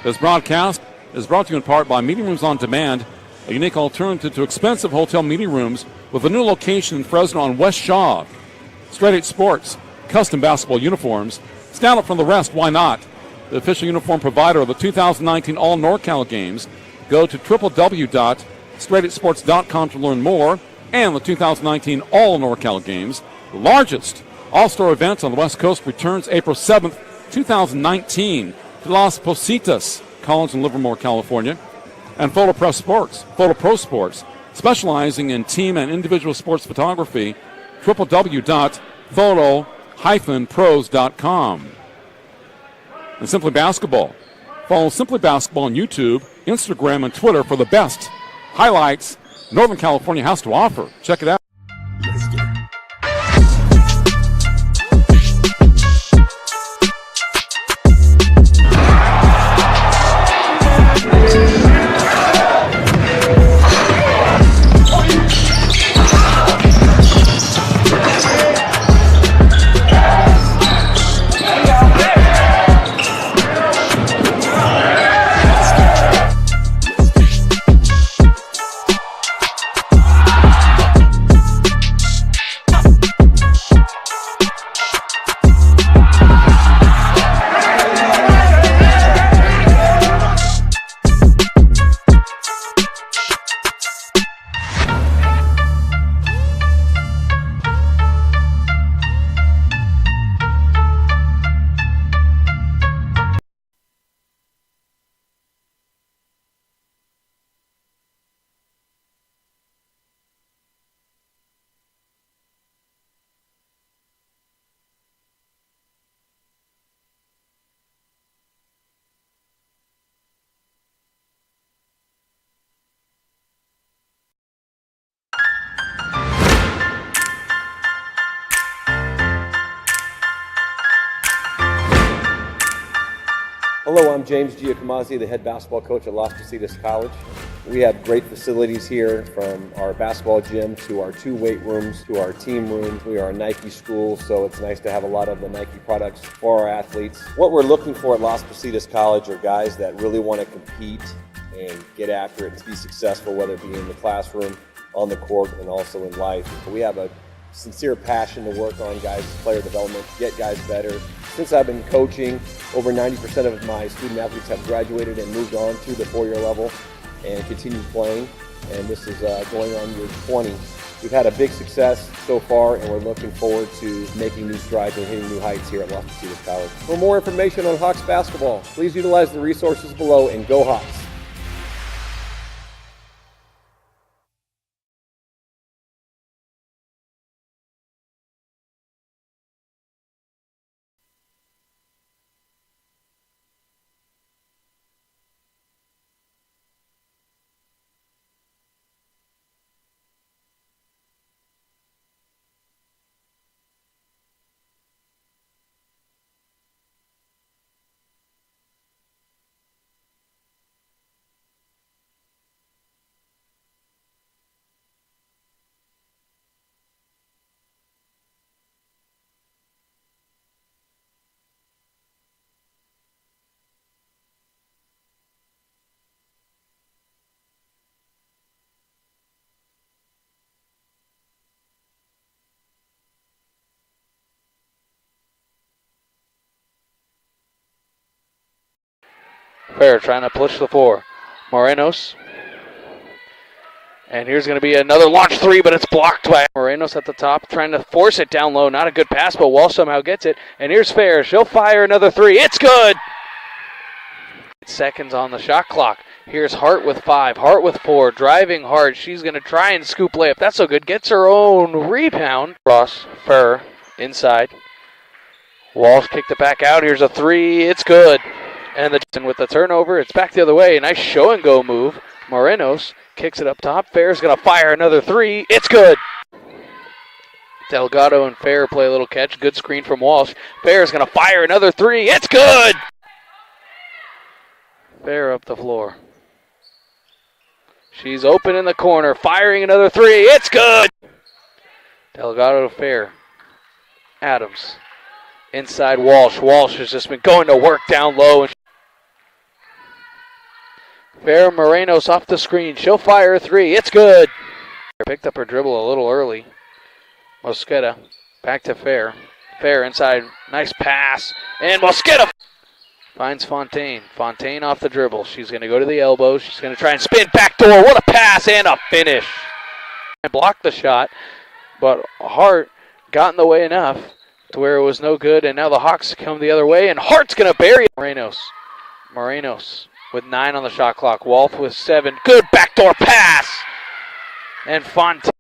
This broadcast is brought to you in part by Meeting Rooms on Demand, a unique alternative to expensive hotel meeting rooms with a new location in Fresno on West Shaw. Straight 8 Sports, custom basketball uniforms. Stand up from the rest, why not? The official uniform provider of the 2019 All NorCal Games. Go to www.straight8sports.com to learn more. And the 2019 All NorCal Games, the largest all-star event on the West Coast, returns April 7th, 2019. To Las Positas College in Livermore, California, and Pro Sports, specializing in team and individual sports photography, www.photo-pros.com. And Simply Basketball. Follow Simply Basketball on YouTube, Instagram, and Twitter for the best highlights Northern California has to offer. Check it out. Hello, I'm James Giacomazzi, the head basketball coach at Las Positas College. We have great facilities here, from our basketball gym to our 2 weight rooms to our team rooms. We are a Nike school, so it's nice to have a lot of the Nike products for our athletes. What we're looking for at Las Positas College are guys that really want to compete and get after it and be successful, whether it be in the classroom, on the court, and also in life. We have a sincere passion to work on guys' player development, get guys better. Since I've been coaching, over 90% of my student athletes have graduated and moved on to the 4-year level and continue playing. And this is going on year 20. We've had a big success so far, and we're looking forward to making new strides and hitting new heights here at Las Positas College. For more information on Hawks basketball, please utilize the resources below, and go Hawks! Fair trying to push the 4. Morenos. And here's going to be another launch 3, but it's blocked by Morenos at the top, trying to force it down low. Not a good pass, but Walsh somehow gets it. And here's Fair. She'll fire another 3. It's good! Seconds on the shot clock. Here's Hart with 5. Hart with 4. Driving hard. She's going to try and scoop layup. That's so good. Gets her own rebound. Ross, Fair, inside. Walsh kicked it back out. Here's a 3. It's good. And with the turnover, it's back the other way. Nice show and go move. Morenos kicks it up top. Fair's going to fire another 3. It's good. Delgado and Fair play a little catch. Good screen from Walsh. Fair's going to fire another 3. It's good. Fair up the floor. She's open in the corner. Firing another 3. It's good. Delgado to Fair. Adams. Inside Walsh. Walsh has just been going to work down low. Fair Morenos off the screen. She'll fire a 3. It's good. Picked up her dribble a little early. Mosqueda back to Fair. Fair inside. Nice pass. And Mosqueda finds Fontaine. Fontaine off the dribble. She's going to go to the elbow. She's going to try and spin backdoor. What a pass and a finish. And blocked the shot. But Hart got in the way enough to where it was no good. And now the Hawks come the other way. And Hart's going to bury Morenos. Morenos with 9 on the shot clock. Wolf with 7. Good backdoor pass. And Fontaine.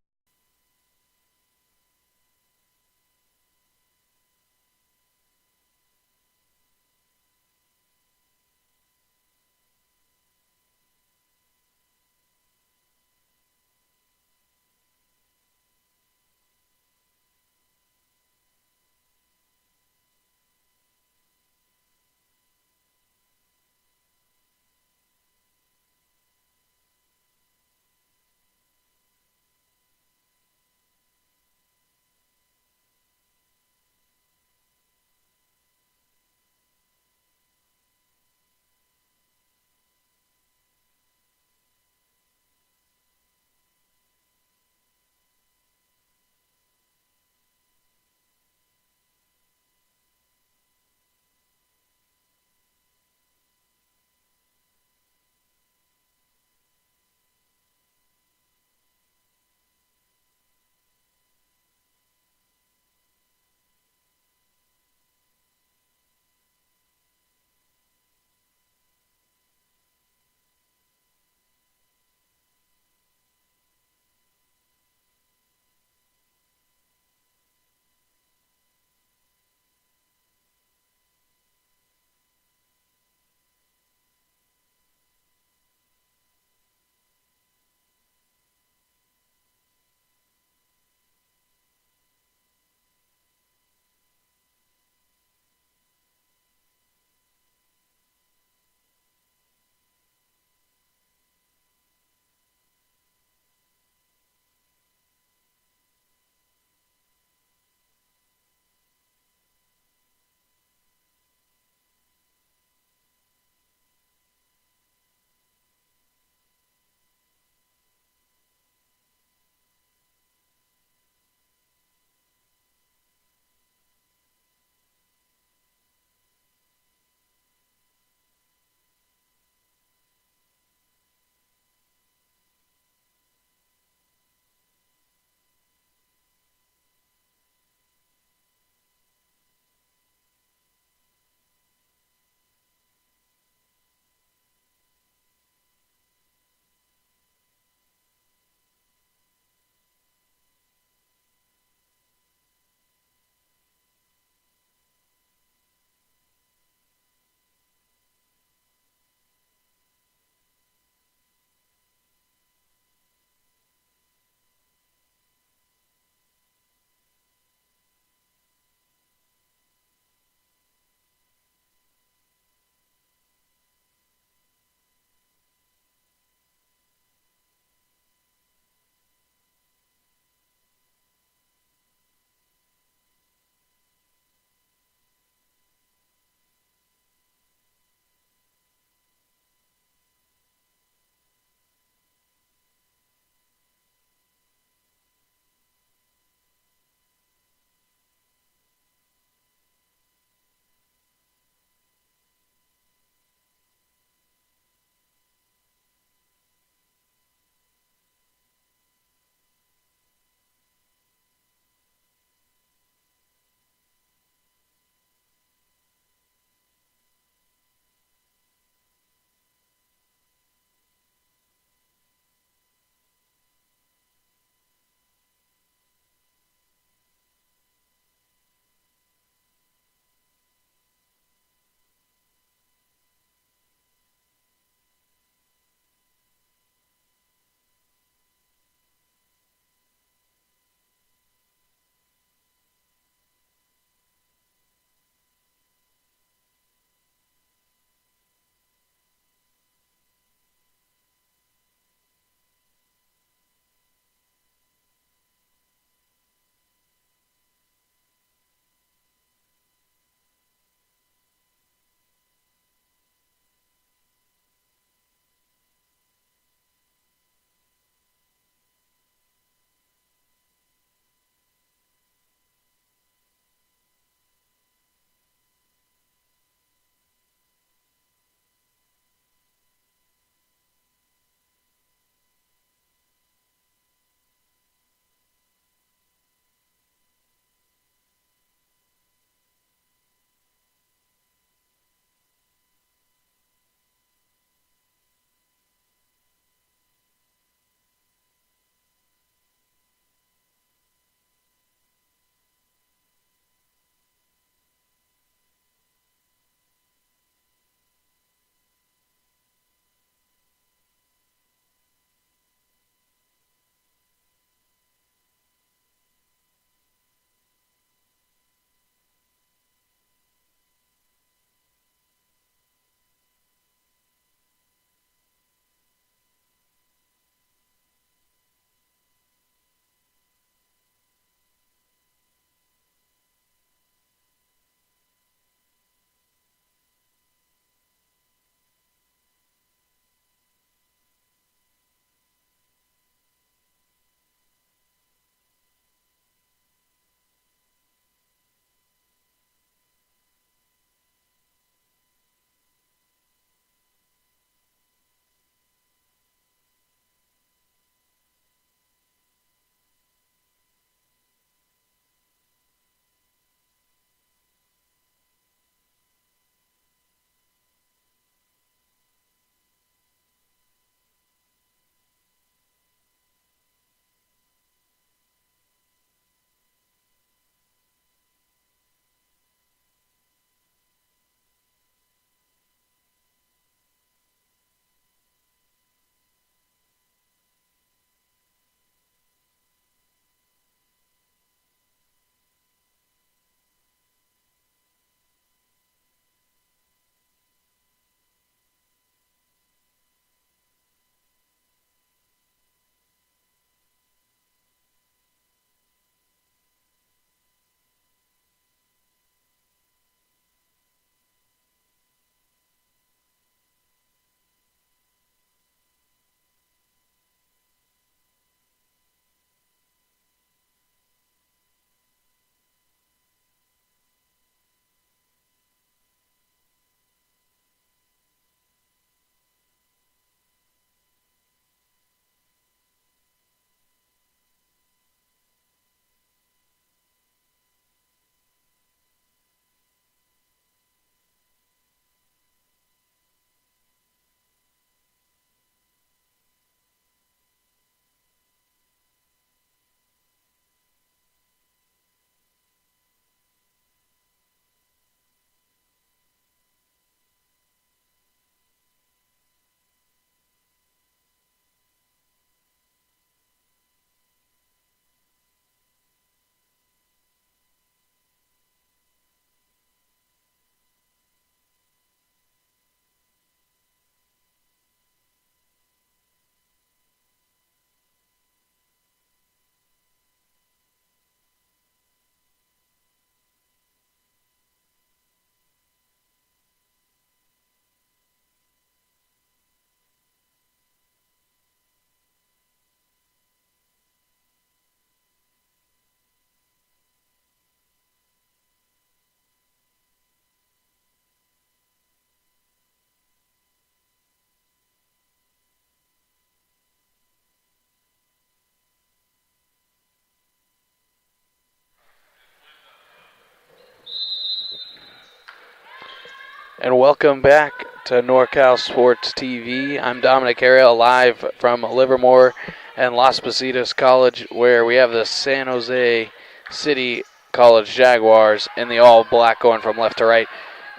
And welcome back to NorCal Sports TV. I'm Dominic Ariel, live from Livermore and Las Positas College, where we have the San Jose City College Jaguars in the all-black going from left to right,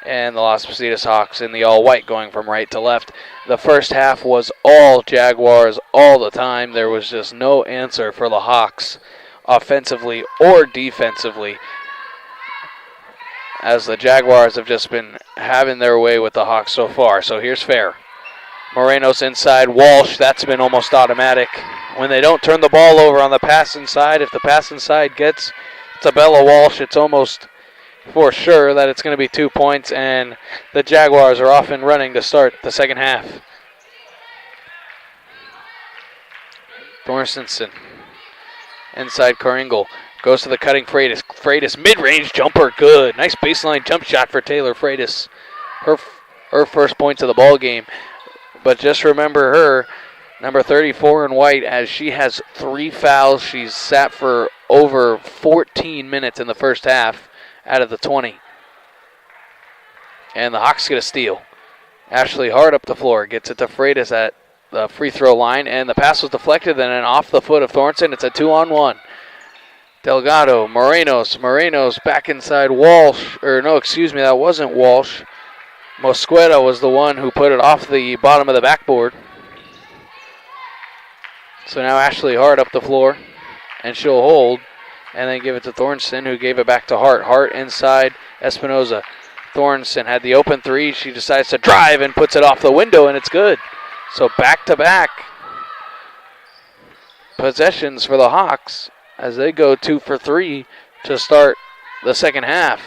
and the Las Positas Hawks in the all-white going from right to left. The first half was all Jaguars all the time. There was just no answer for the Hawks offensively or defensively, as the Jaguars have just been having their way with the Hawks so far. So here's Fair. Moreno's inside. Walsh, that's been almost automatic. When they don't turn the ball over on the pass inside, if the pass inside gets to Bella Walsh, it's almost for sure that it's going to be 2 points, and the Jaguars are off and running to start the second half. Thorstensen inside Coringle. Goes to the cutting Freitas. Freitas, mid-range jumper, good. Nice baseline jump shot for Taylor Freitas. Her first points of the ball game. But just remember her, number 34 in white, as she has 3 fouls. She's sat for over 14 minutes in the first half out of the 20. And the Hawks get a steal. Ashley Hart up the floor. Gets it to Freitas at the free throw line. And the pass was deflected and then off the foot of Thornton. It's a 2-on-1. Delgado, Moreno's back inside Walsh. That wasn't Walsh. Mosqueda was the one who put it off the bottom of the backboard. So now Ashley Hart up the floor, and she'll hold, and then give it to Thornton, who gave it back to Hart. Hart inside Espinoza. Thornton had the open three. She decides to drive and puts it off the window, and it's good. So back-to-back possessions for the Hawks as they go 2 for 3 to start the second half.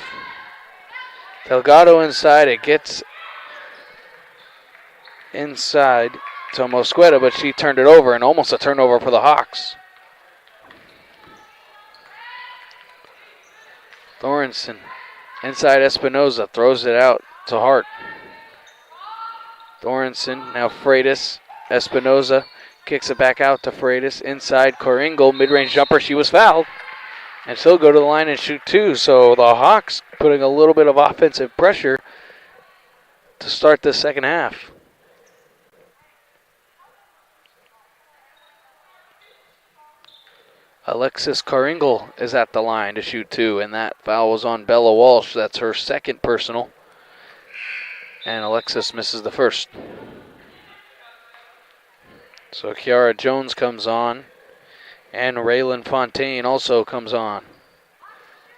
Delgado inside. It gets inside to Mosqueda, but she turned it over, and almost a turnover for the Hawks. Thornton inside Espinoza. Throws it out to Hart. Thornton, now Freitas. Espinoza kicks it back out to Freitas. Inside Coringle, mid-range jumper. She was fouled. And she'll go to the line and shoot 2. So the Hawks putting a little bit of offensive pressure to start the second half. Alexis Coringle is at the line to shoot 2, and that foul was on Bella Walsh. That's her second personal. And Alexis misses the first. So Kiara Jones comes on, and Raylan Fontaine also comes on.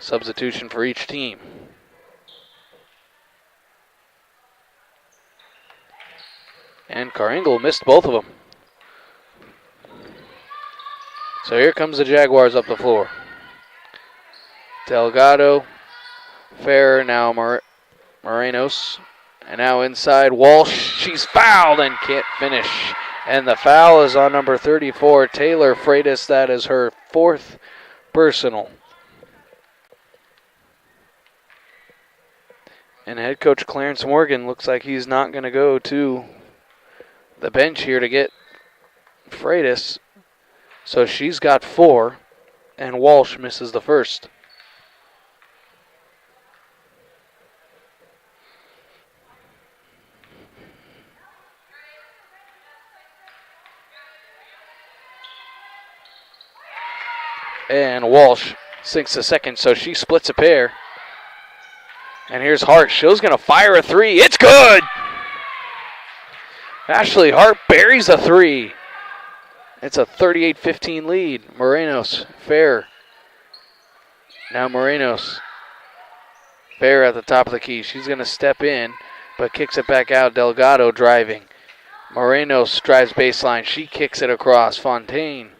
Substitution for each team. And Coringle missed both of them. So here comes the Jaguars up the floor. Delgado, Fair, now Morenos, and now inside Walsh. She's fouled and can't finish. And the foul is on number 34, Taylor Freitas. That is her 4th personal. And head coach Clarence Morgan looks like he's not going to go to the bench here to get Freitas. So she's got 4, and Walsh misses the first. And Walsh sinks the second, so she splits a pair. And here's Hart. She's going to fire a 3. It's good! Ashley Hart buries a 3. It's a 38-15 lead. Morenos, Fair. Now Morenos. Fair at the top of the key. She's going to step in, but kicks it back out. Delgado driving. Morenos drives baseline. She kicks it across. Fontaine.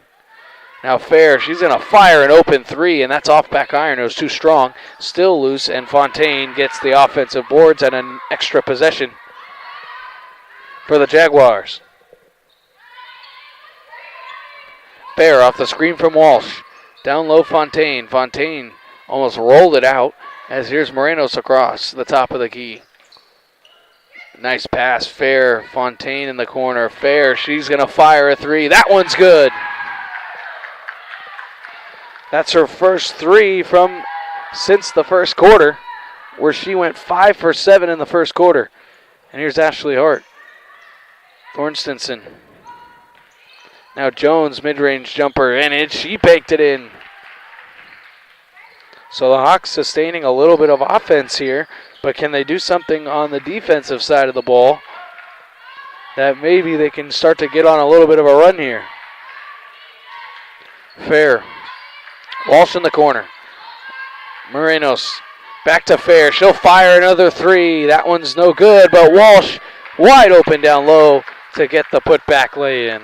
Now Fair, she's going to fire an open 3, and that's off back iron. It was too strong. Still loose, and Fontaine gets the offensive boards and an extra possession for the Jaguars. Fair off the screen from Walsh. Down low Fontaine. Fontaine almost rolled it out as here's Morenos across the top of the key. Nice pass. Fair. Fontaine in the corner. Fair. She's going to fire a 3. That one's good. That's her first 3 since the first quarter. where she went 5 for 7 in the first quarter. And here's Ashley Hart. Thorstensen. Now Jones, mid-range jumper, and she baked it in. So the Hawks sustaining a little bit of offense here, but can they do something on the defensive side of the ball that maybe they can start to get on a little bit of a run here? Fair. Walsh in the corner. Morenos back to Fair. She'll fire another three. That one's no good, but Walsh wide open down low to get the putback lay in.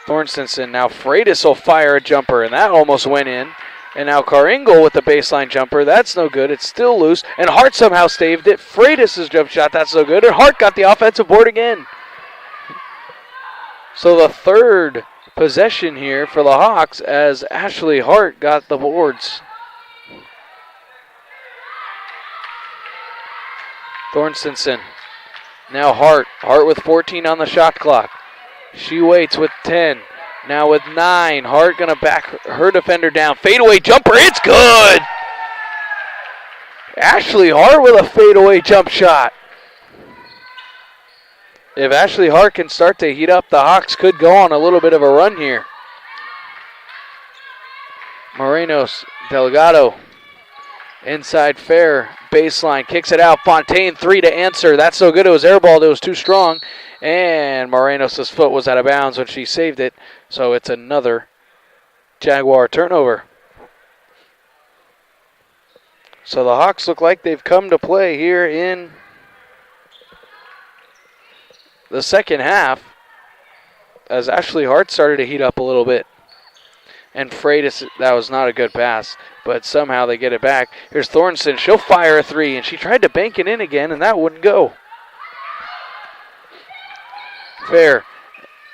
Thorstensen, now Freitas will fire a jumper, and that almost went in. And now Caringle with the baseline jumper. That's no good. It's still loose. And Hart somehow staved it. Freitas' jump shot. That's no good. And Hart got the offensive board again. So the third possession here for the Hawks as Ashley Hart got the boards. Thorstensen. Now Hart. Hart with 14 on the shot clock. She waits with 10. Now with 9. Hart going to back her defender down. Fadeaway jumper. It's good. Ashley Hart with a fadeaway jump shot. If Ashley Hart can start to heat up, the Hawks could go on a little bit of a run here. Morenos, Delgado. Inside Fair. Baseline. Kicks it out. Fontaine, 3 to answer. That's so good. It was airballed. It was too strong. And Morenos' foot was out of bounds when she saved it. So it's another Jaguar turnover. So the Hawks look like they've come to play here in the second half as Ashley Hart started to heat up a little bit. And Freitas, that was not a good pass, but somehow they get it back. Here's Thornton. She'll fire a three, and she tried to bank it in again, and that wouldn't go. Fair.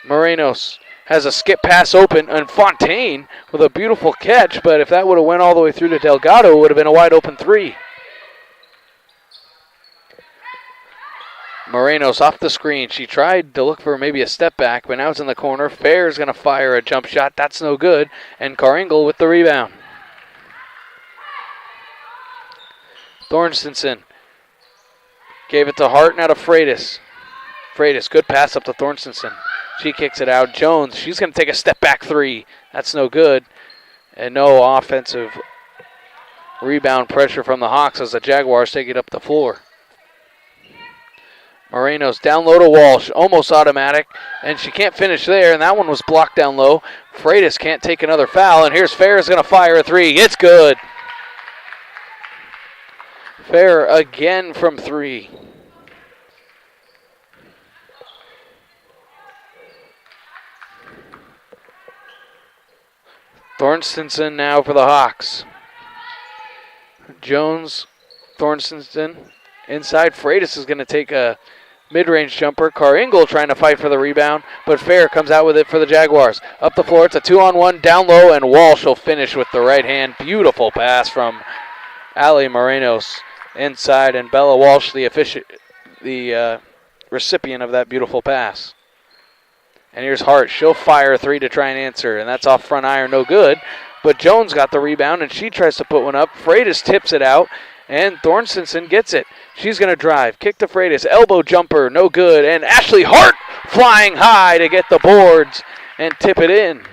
Morenos has a skip pass open, and Fontaine with a beautiful catch, but if that would have went all the way through to Delgado, it would have been a wide open three. Morenos off the screen. She tried to look for maybe a step back, but now it's in the corner. Fair's going to fire a jump shot. That's no good. And Caringle with the rebound. Thorstensen gave it to Hart, now to Freitas. Freitas, good pass up to Thorstensen. She kicks it out. Jones, she's going to take a step back three. That's no good. And no offensive rebound pressure from the Hawks as the Jaguars take it up the floor. Morenos down low to Walsh, almost automatic, and she can't finish there, and that one was blocked down low. Freitas can't take another foul, and here's Fair is going to fire a three. It's good. Fair again from three. Thorstensen now for the Hawks. Jones, Thorstensen, inside. Freitas is going to take a mid-range jumper. Caringle trying to fight for the rebound, but Fair comes out with it for the Jaguars. Up the floor, it's a 2-on-1, down low, and Walsh will finish with the right hand. Beautiful pass from Ali Morenos inside, and Bella Walsh, the recipient of that beautiful pass. And here's Hart. She'll fire a three to try and answer, and that's off front iron, no good. But Jones got the rebound, and she tries to put one up. Freitas tips it out, and Thorstensen gets it. She's going to drive. Kick to Freitas. Elbow jumper, no good. And Ashley Hart flying high to get the boards and tip it in.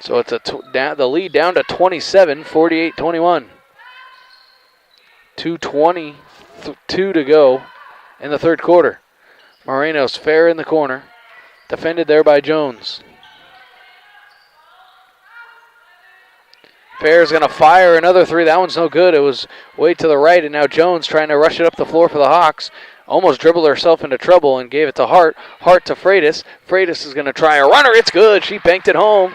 So it's the lead down to 27, 48-21. 2:22 to go in the third quarter. Morenos Fair in the corner. Defended there by Jones. Fair's going to fire another three. That one's no good. It was way to the right, and now Jones trying to rush it up the floor for the Hawks. Almost dribbled herself into trouble and gave it to Hart. Hart to Freitas. Freitas is going to try a runner. It's good. She banked it home.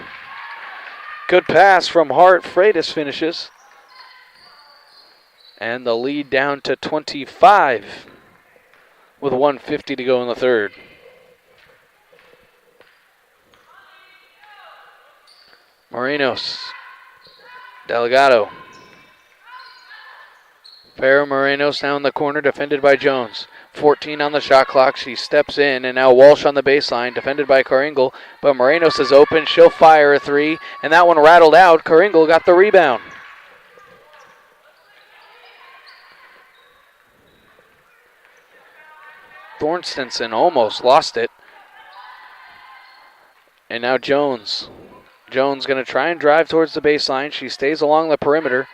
Good pass from Hart. Freitas finishes. And the lead down to 25 with 1:50 to go in the third. Morenos. Delgado. Fair Morenos now in the corner, defended by Jones. 14 on the shot clock. She steps in, and now Walsh on the baseline, defended by Coringle. But Morenos is open. She'll fire a three, and that one rattled out. Coringle got the rebound. Thorstensen almost lost it. And now Jones. Jones going to try and drive towards the baseline. She stays along the perimeter.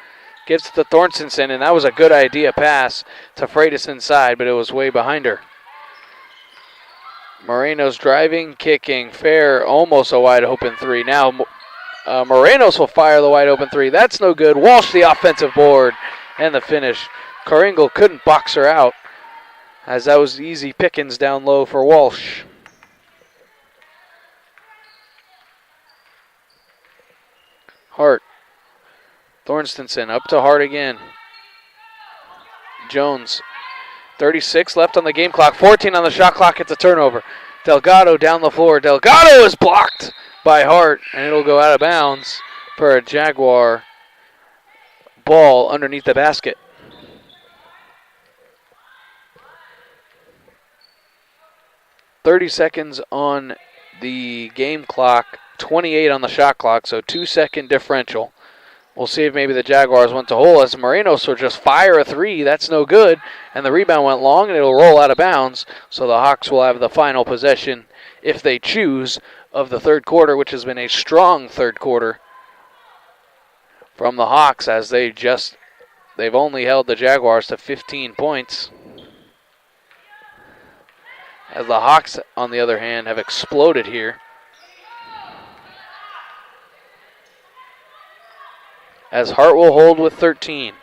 Gives it to Thorstensen, and that was a good idea pass to Freitas inside, but it was way behind her. Moreno's driving, kicking, fair, almost a wide open three. Now Morenos will fire the wide open three. That's no good. Walsh the offensive board and the finish. Coringle couldn't box her out, as that was easy pickings down low for Walsh. Hart. Thorstensen up to Hart again. Jones. 36 left on the game clock. 14 on the shot clock. It's a turnover. Delgado down the floor. Delgado is blocked by Hart, and it'll go out of bounds for a Jaguar ball underneath the basket. .30 seconds on the game clock, 28 on the shot clock, so 2-second differential. We'll see if maybe the Jaguars went to hole as Morenos will just fire a three. That's no good. And the rebound went long, and it'll roll out of bounds. So the Hawks will have the final possession, if they choose, of the third quarter, which has been a strong third quarter from the Hawks, as they've only held the Jaguars to 15 points. As the Hawks, on the other hand, have exploded here. As Hart will hold with 13.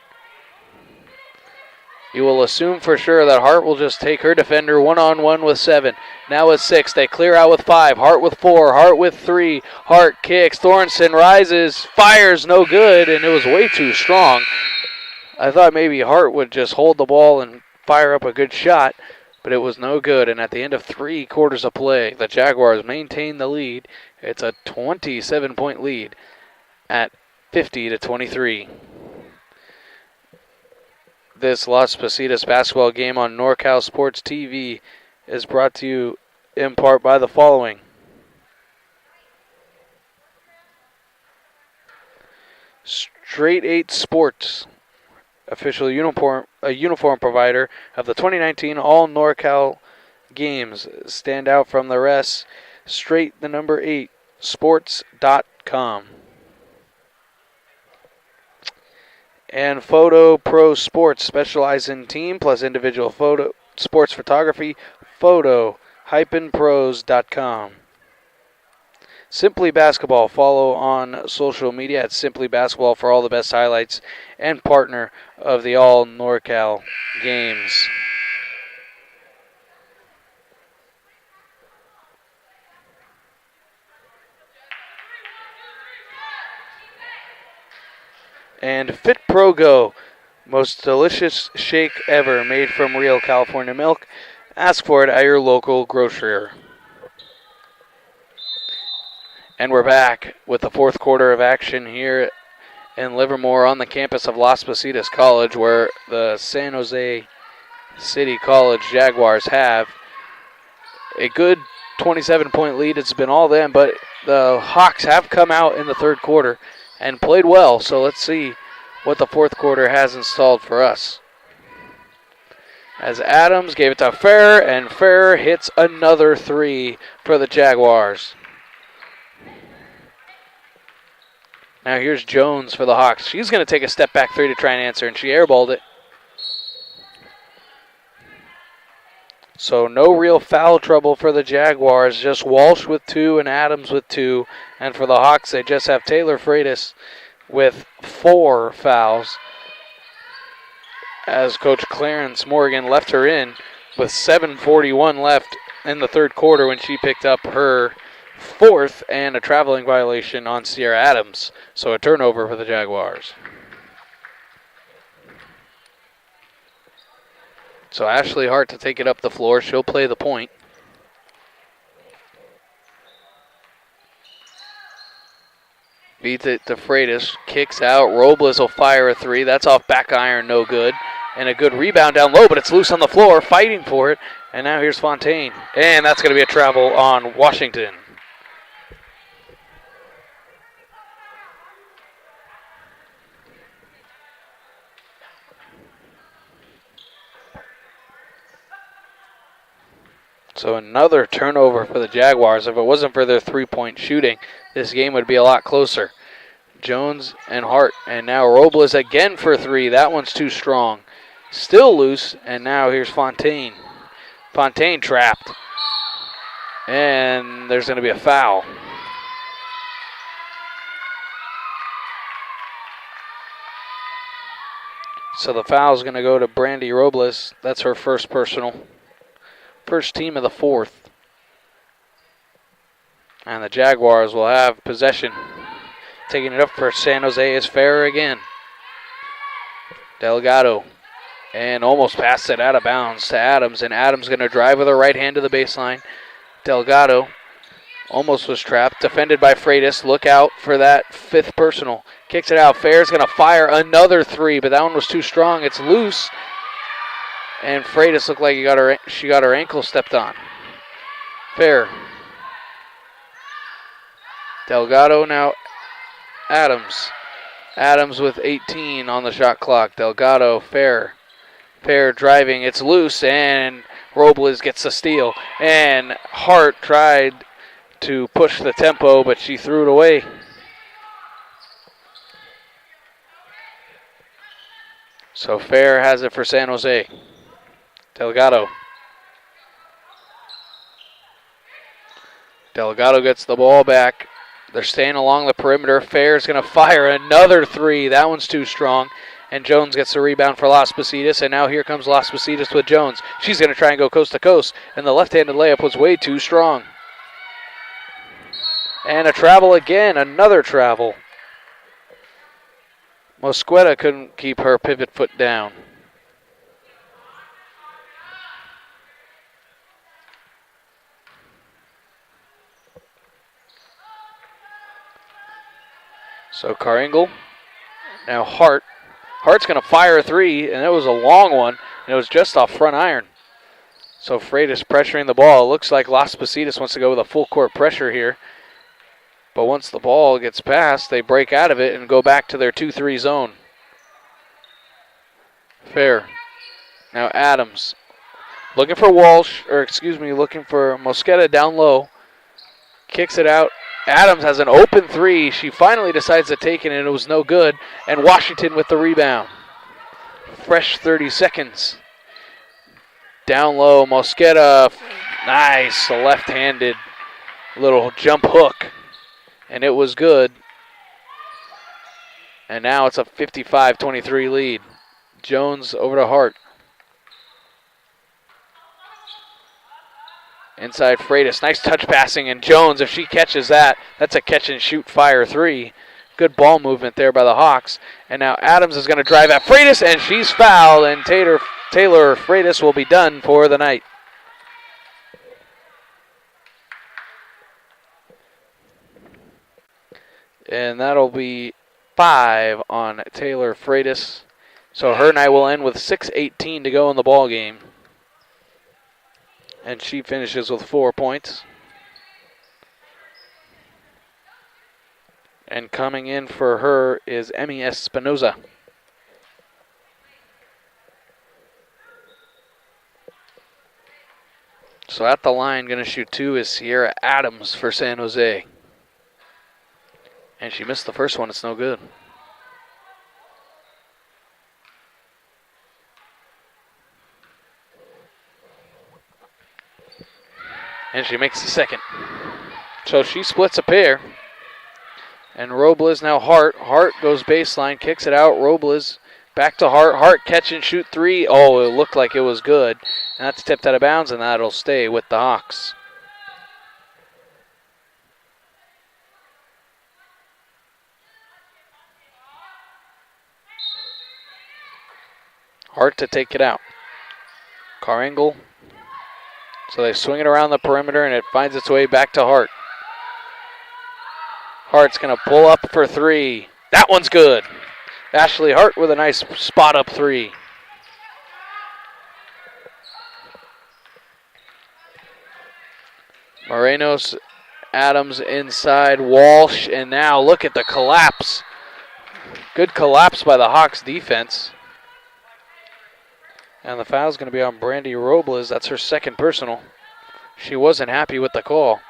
You will assume for sure that Hart will just take her defender one-on-one with 7. Now with 6. They clear out with 5. Hart with 4. Hart with 3. Hart kicks. Thornton rises. Fires no good, and it was way too strong. I thought maybe Hart would just hold the ball and fire up a good shot, but it was no good. And at the end of 3 quarters of play, the Jaguars maintain the lead. It's a 27-point lead at 50-23. This Las Positas basketball game on NorCal Sports TV is brought to you in part by the following. Straight 8 Sports, official uniform provider of the 2019 All NorCal games. Stand out from the rest. Straight the number 8 sports.com. And Photo Pro Sports, specialize in team plus individual photo sports photography. Photo-pros.com. Simply Basketball, follow on social media at Simply Basketball for all the best highlights, and partner of the All NorCal games. And Fit Pro Go, most delicious shake ever, made from real California milk. Ask for it at your local grocer. And we're back with the fourth quarter of action here in Livermore on the campus of Las Positas College, where the San Jose City College Jaguars have a good 27-point lead. It's been all them, but the Hawks have come out in the third quarter and played well, so let's see what the fourth quarter has installed for us. As Adams gave it to Ferrer, and Ferrer hits another 3 for the Jaguars. Now here's Jones for the Hawks. She's going to take a step back 3 to try and answer, and she airballed it. So no real foul trouble for the Jaguars, just Walsh with 2 and Adams with 2. And for the Hawks, they just have Taylor Freitas with 4 fouls, as Coach Clarence Morgan left her in with 7:41 left in the third quarter when she picked up her 4th and a traveling violation on Sierra Adams. So a turnover for the Jaguars. So Ashley Hart to take it up the floor. She'll play the point. Beats it to Freitas. Kicks out. Robles will fire a 3. That's off back iron. No good. And a good rebound down low, but it's loose on the floor, fighting for it. And now here's Fontaine. And that's going to be a travel on Washington. So another turnover for the Jaguars. If it wasn't for their three-point shooting, this game would be a lot closer. Jones and Hart, and now Robles again for three. That one's too strong. Still loose, and now here's Fontaine. Fontaine trapped. And there's going to be a foul. So the foul is going to go to Brandy Robles. That's her first personal. First team of the fourth. And the Jaguars will have possession. Taking it up for San Jose is Farrer again. Delgado. And almost passed it out of bounds to Adams. And Adams going to drive with her right hand to the baseline. Delgado almost was trapped. Defended by Freitas. Look out for that fifth personal. Kicks it out. Farrer's going to fire another three, but that one was too strong. It's loose. And Freitas looked like she got her ankle stepped on. Fair. Delgado now. Adams. Adams with 18 on the shot clock. Delgado, Fair. Fair driving. It's loose, and Robles gets the steal. And Hart tried to push the tempo, but she threw it away. So Fair has it for San Jose. Delgado. Delgado gets the ball back. They're staying along the perimeter. Fair's going to fire another three. That one's too strong. And Jones gets the rebound for Las Positas. And now here comes Las Positas with Jones. She's going to try and go coast to coast. And the left-handed layup was way too strong. And a travel again. Another travel. Mosqueda couldn't keep her pivot foot down. So Caringle, now Hart. Hart's going to fire a three, and it was a long one, and it was just off front iron. So Freitas pressuring the ball. It looks like Las Positas wants to go with a full court pressure here. But once the ball gets passed, they break out of it and go back to their 2-3 zone. Fair. Now Adams. Looking for looking for Mosqueda down low. Kicks it out. Adams has an open three. She finally decides to take it, and it was no good. And Washington with the rebound. Fresh 30 seconds. Down low, Mosqueda. Nice, a left-handed little jump hook. And it was good. And now it's a 55-23 lead. Jones over to Hart. Inside Freitas, nice touch passing, and Jones, if she catches that, that's a catch and shoot fire three. Good ball movement there by the Hawks. And now Adams is going to drive at Freitas, and she's fouled, and Taylor Freitas will be done for the night. And that'll be 5 on Taylor Freitas. So her night will end with 6:18 to go in the ball game. And she finishes with 4 points. And coming in for her is Emmy Espinoza. So at the line, going to shoot 2 is Sierra Adams for San Jose. And she missed the first one. It's no good. And she makes the second. So she splits a pair. And Robles now Hart. Hart goes baseline, kicks it out. Robles back to Hart. Hart catch and shoot 3. Oh, it looked like it was good. And that's tipped out of bounds, and that'll stay with the Hawks. Hart to take it out. Caringle. So they swing it around the perimeter, and it finds its way back to Hart. Hart's going to pull up for 3. That one's good. Ashley Hart with a nice spot-up 3. Morenos, Adams inside, Walsh, and now look at the collapse. Good collapse by the Hawks defense. And the foul's going to be on Brandy Robles. That's her second personal. She wasn't happy with the call.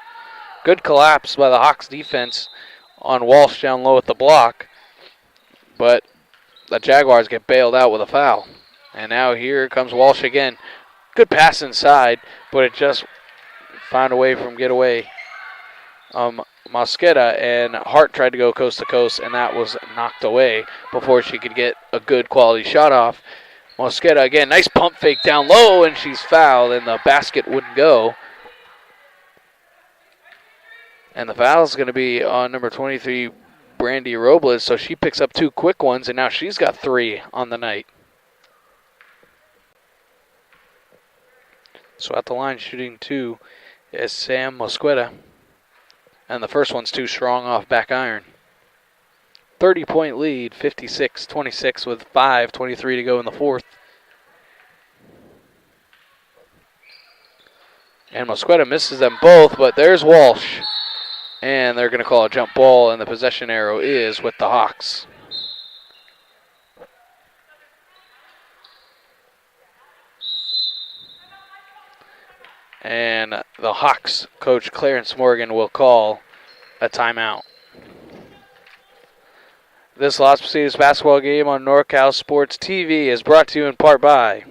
Good collapse by the Hawks defense on Walsh down low at the block. But the Jaguars get bailed out with a foul. And now here comes Walsh again. Good pass inside, but it just found a way from get away. Mosqueda and Hart tried to go coast to coast, and that was knocked away before she could get a good quality shot off. Mosqueda again, nice pump fake down low, and she's fouled, and the basket wouldn't go. And the foul is going to be on number 23, Brandy Robles, so she picks up 2 quick ones, and now she's got 3 on the night. So at the line shooting 2 is Sam Mosqueda. And the first one's too strong off back iron. 30-point lead, 56-26 with 5:23 to go in the fourth. And Mosqueda misses them both, but there's Walsh. And they're going to call a jump ball, and the possession arrow is with the Hawks. And the Hawks coach Clarence Morgan will call a timeout. This Las Positas basketball game on NorCal Sports TV is brought to you in part by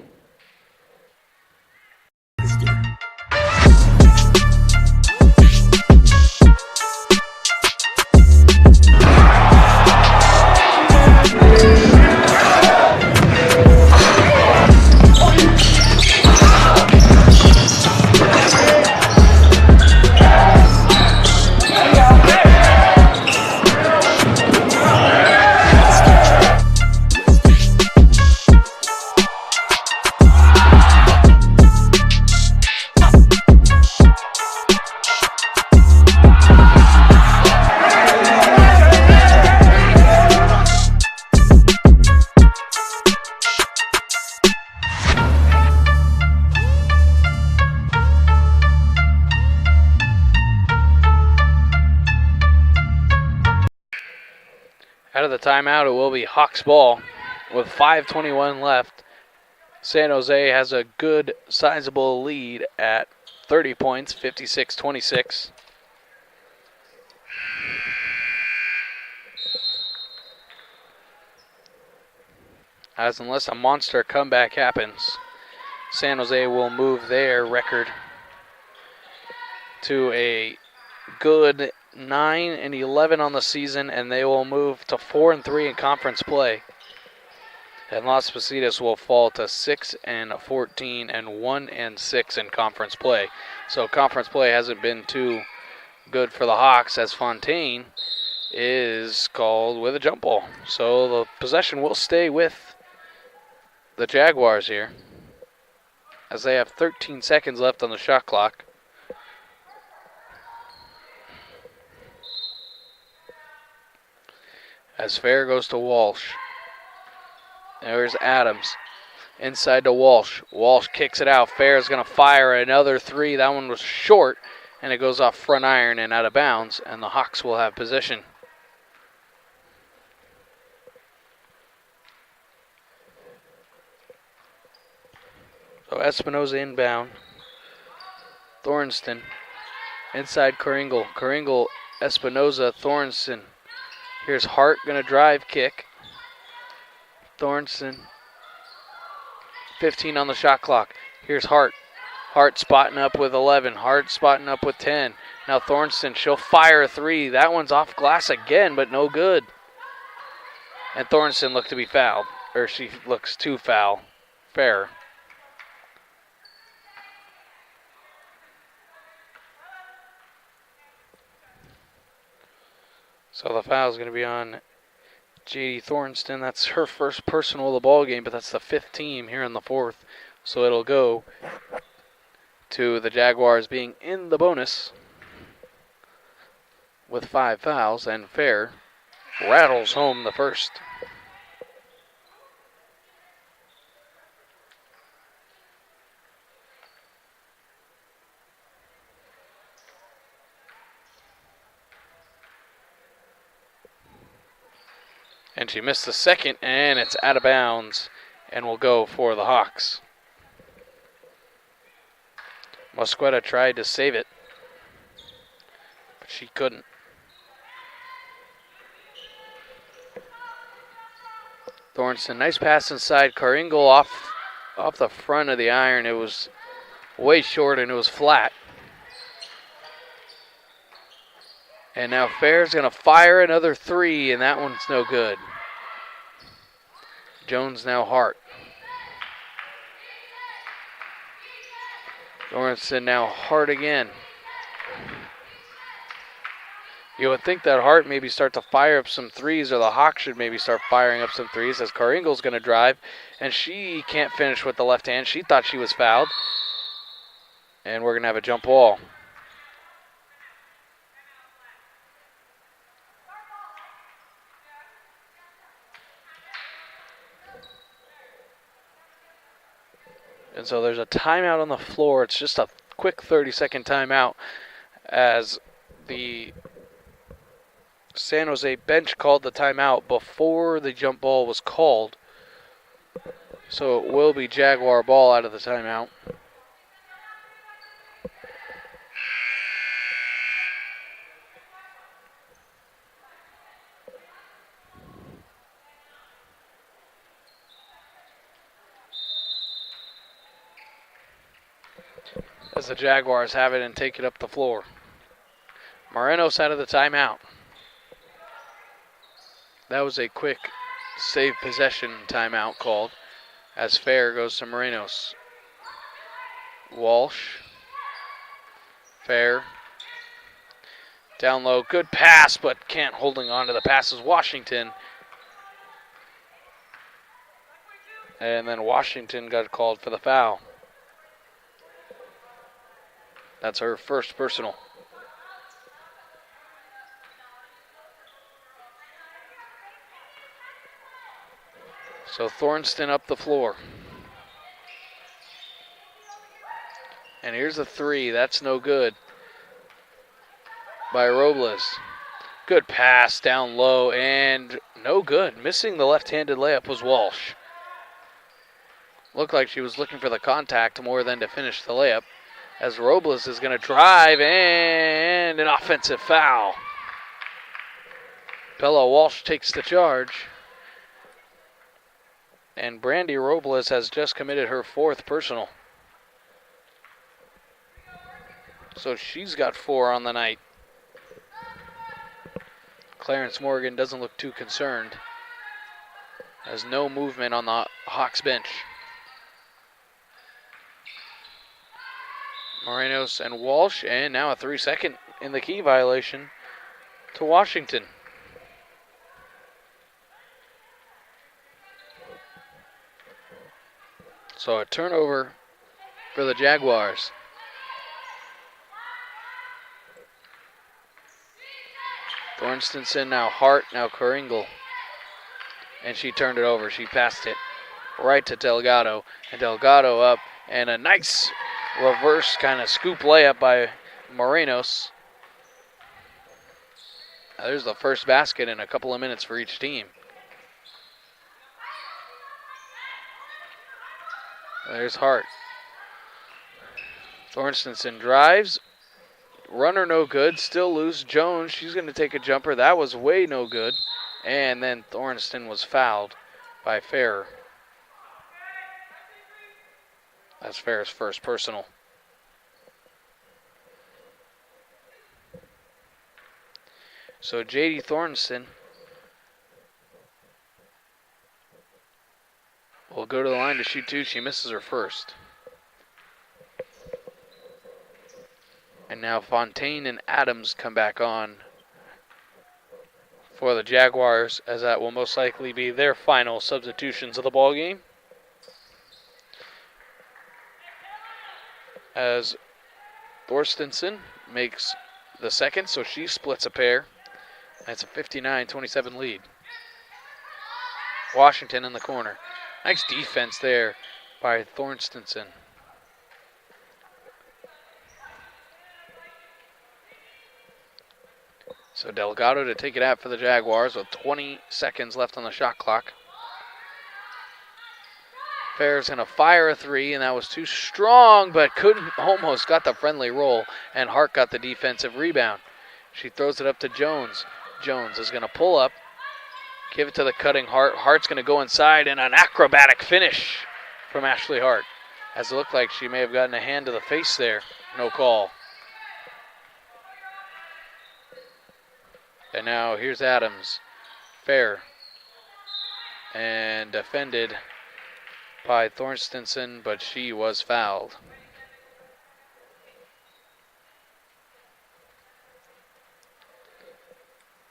out of the timeout. It will be Hawks ball with 5:21 left. San Jose has a good, sizable lead at 30 points, 56-26. As unless a monster comeback happens, San Jose will move their record to a good 9-11 on the season, and they will move to 4-3 in conference play. And Las Positas will fall to 6-14 and 1-6 in conference play. So conference play hasn't been too good for the Hawks, as Fontaine is called with a jump ball. So the possession will stay with the Jaguars here, as they have 13 seconds left on the shot clock. As Fair goes to Walsh. There's Adams. Inside to Walsh. Walsh kicks it out. Fair is going to fire another 3. That one was short, and it goes off front iron and out of bounds, and the Hawks will have position. So Espinoza inbound. Thornston. Inside Kringle. Kringle, Espinoza, Thornston. Here's Hart going to drive kick. Thornston. 15 on the shot clock. Here's Hart. Hart spotting up with 11. Hart spotting up with 10. Now Thornston, she'll fire a 3. That one's off glass again, but no good. And Thornston looked to be fouled. Or she looks too foul. Fair. So the foul is going to be on J.D. Thornston. That's her first personal of the ball game, but that's the 5th team here in the 4th. So it'll go to the Jaguars being in the bonus with 5 fouls, and Fair rattles home the first. And she missed the second, and it's out of bounds and will go for the Hawks. Mosqueda tried to save it, but she couldn't. Thornton, nice pass inside. Caringle off the front of the iron. It was way short and it was flat. And now Fair's going to fire another three, and that one's no good. Jones now Hart. Thornton now Hart again. You would think that Hart maybe start to fire up some threes, or the Hawks should maybe start firing up some threes, as Caringle's going to drive, and she can't finish with the left hand. She thought she was fouled. And we're going to have a jump ball. And so there's a timeout on the floor. It's just a quick 30-second timeout as the San Jose bench called the timeout before the jump ball was called. So it will be Jaguar ball out of the timeout. As the Jaguars have it and take it up the floor. Morenos out of the timeout. That was a quick save possession timeout called as Fair goes to Morenos. Walsh. Fair. Down low. Good pass, but can't holding on to the pass is Washington. And then Washington got called for the foul. That's her first personal. So Thornston up the floor. And here's a three. That's no good. By Robles. Good pass down low and no good. Missing the left-handed layup was Walsh. Looked like she was looking for the contact more than to finish the layup. As Robles is going to drive, and an offensive foul. Bella Walsh takes the charge. And Brandy Robles has just committed her fourth personal. So she's got 4 on the night. Clarence Morgan doesn't look too concerned. Has no movement on the Hawks bench. Morenos and Walsh, and now a 3-second in the key violation to Washington. So a turnover for the Jaguars. Thorstenson, now Hart, now Caringle. And she turned it over. She passed it right to Delgado. And Delgado up, and a nice reverse kind of scoop layup by Morenos. Now there's the first basket in a couple of minutes for each team. There's Hart. Thorstenson drives. Runner no good. Still loose. Jones, she's going to take a jumper. That was way no good. And then Thornston was fouled by Fair. That's Fair's first personal. So J.D. Thornston will go to the line to shoot 2. She misses her first. And now Fontaine and Adams come back on for the Jaguars, as that will most likely be their final substitutions of the ball game. As Thorstenson makes the second, so she splits a pair. That's a 59-27 lead. Washington in the corner. Nice defense there by Thorstenson. So Delgado to take it out for the Jaguars with 20 seconds left on the shot clock. Fair's going to fire a three, and that was too strong, but almost got the friendly roll, and Hart got the defensive rebound. She throws it up to Jones. Jones is going to pull up, give it to the cutting Hart. Hart's going to go inside, and an acrobatic finish from Ashley Hart. As it looked like she may have gotten a hand to the face there. No call. And now here's Adams. Fair. And defended by Thorstensen, but she was fouled.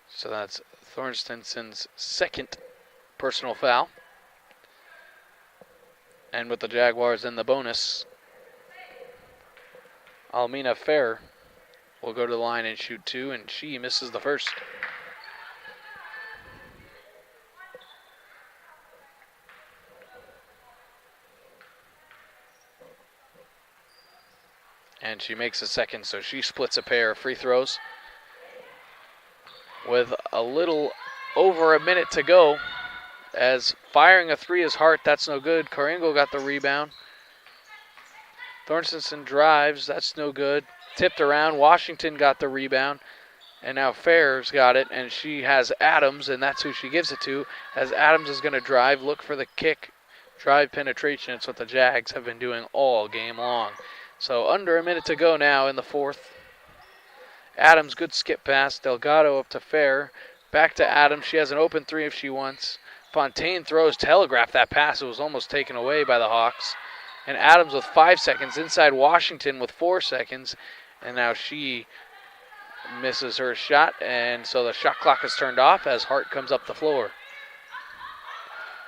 So that's Thorstensen's second personal foul. And with the Jaguars in the bonus, Almina Fair will go to the line and shoot two, and she misses the first. And she makes a second, so she splits a pair of free throws. With a little over a minute to go, as firing a three is Hart, that's no good. Caringo got the rebound. Thorstensen drives, that's no good. Tipped around, Washington got the rebound. And now Fair's got it, and she has Adams, and that's who she gives it to. As Adams is going to drive, look for the kick, drive penetration. It's what the Jags have been doing all game long. So under a minute to go now in the fourth. Adams, good skip pass. Delgado up to Fair. Back to Adams. She has an open three if she wants. Fontaine throws, telegraphed that pass. It was almost taken away by the Hawks. And Adams with 5 seconds. Inside Washington with 4 seconds. And now she misses her shot. And so the shot clock is turned off as Hart comes up the floor.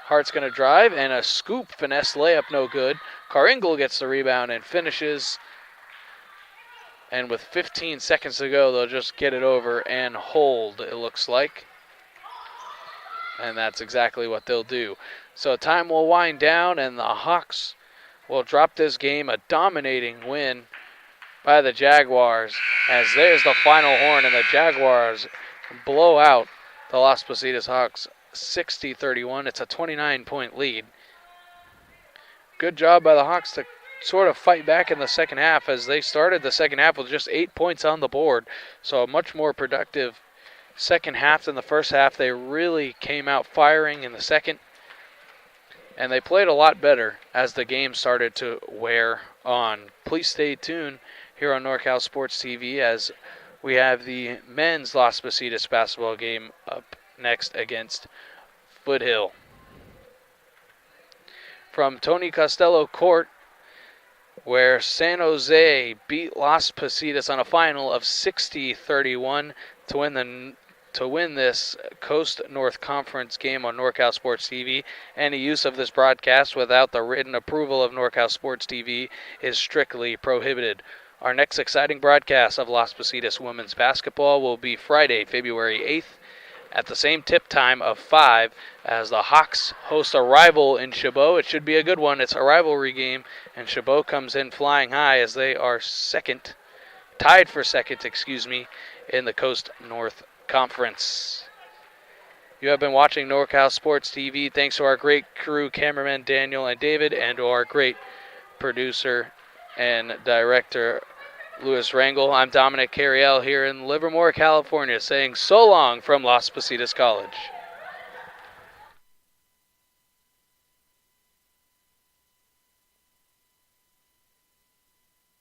Hart's going to drive, and a scoop finesse layup, no good. Caringle gets the rebound and finishes. And with 15 seconds to go, they'll just get it over and hold, it looks like. And that's exactly what they'll do. So time will wind down, and the Hawks will drop this game. A dominating win by the Jaguars, as there's the final horn, and the Jaguars blow out the Las Positas Hawks 60-31. It's a 29-point lead. Good job by the Hawks to sort of fight back in the second half, as they started the second half with just 8 points on the board. So a much more productive second half than the first half. They really came out firing in the second, and they played a lot better as the game started to wear on. Please stay tuned here on NorCal Sports TV as we have the men's Las Positas basketball game up next against Foothill. From Tony Costello Court, where San Jose beat Las Positas on a final of 60-31 to win this Coast North Conference game on NorCal Sports TV. Any use of this broadcast without the written approval of NorCal Sports TV is strictly prohibited. Our next exciting broadcast of Las Positas women's basketball will be Friday, February 8th, at the same tip time of 5 as the Hawks host a rival in Chabot. It should be a good one. It's a rivalry game, and Chabot comes in flying high as they are tied for second, in the Coast North Conference. You have been watching NorCal Sports TV. Thanks to our great crew, cameramen Daniel and David, and to our great producer and director, Louis Rangel. I'm Dominic Carriel here in Livermore, California, saying so long from Las Positas College.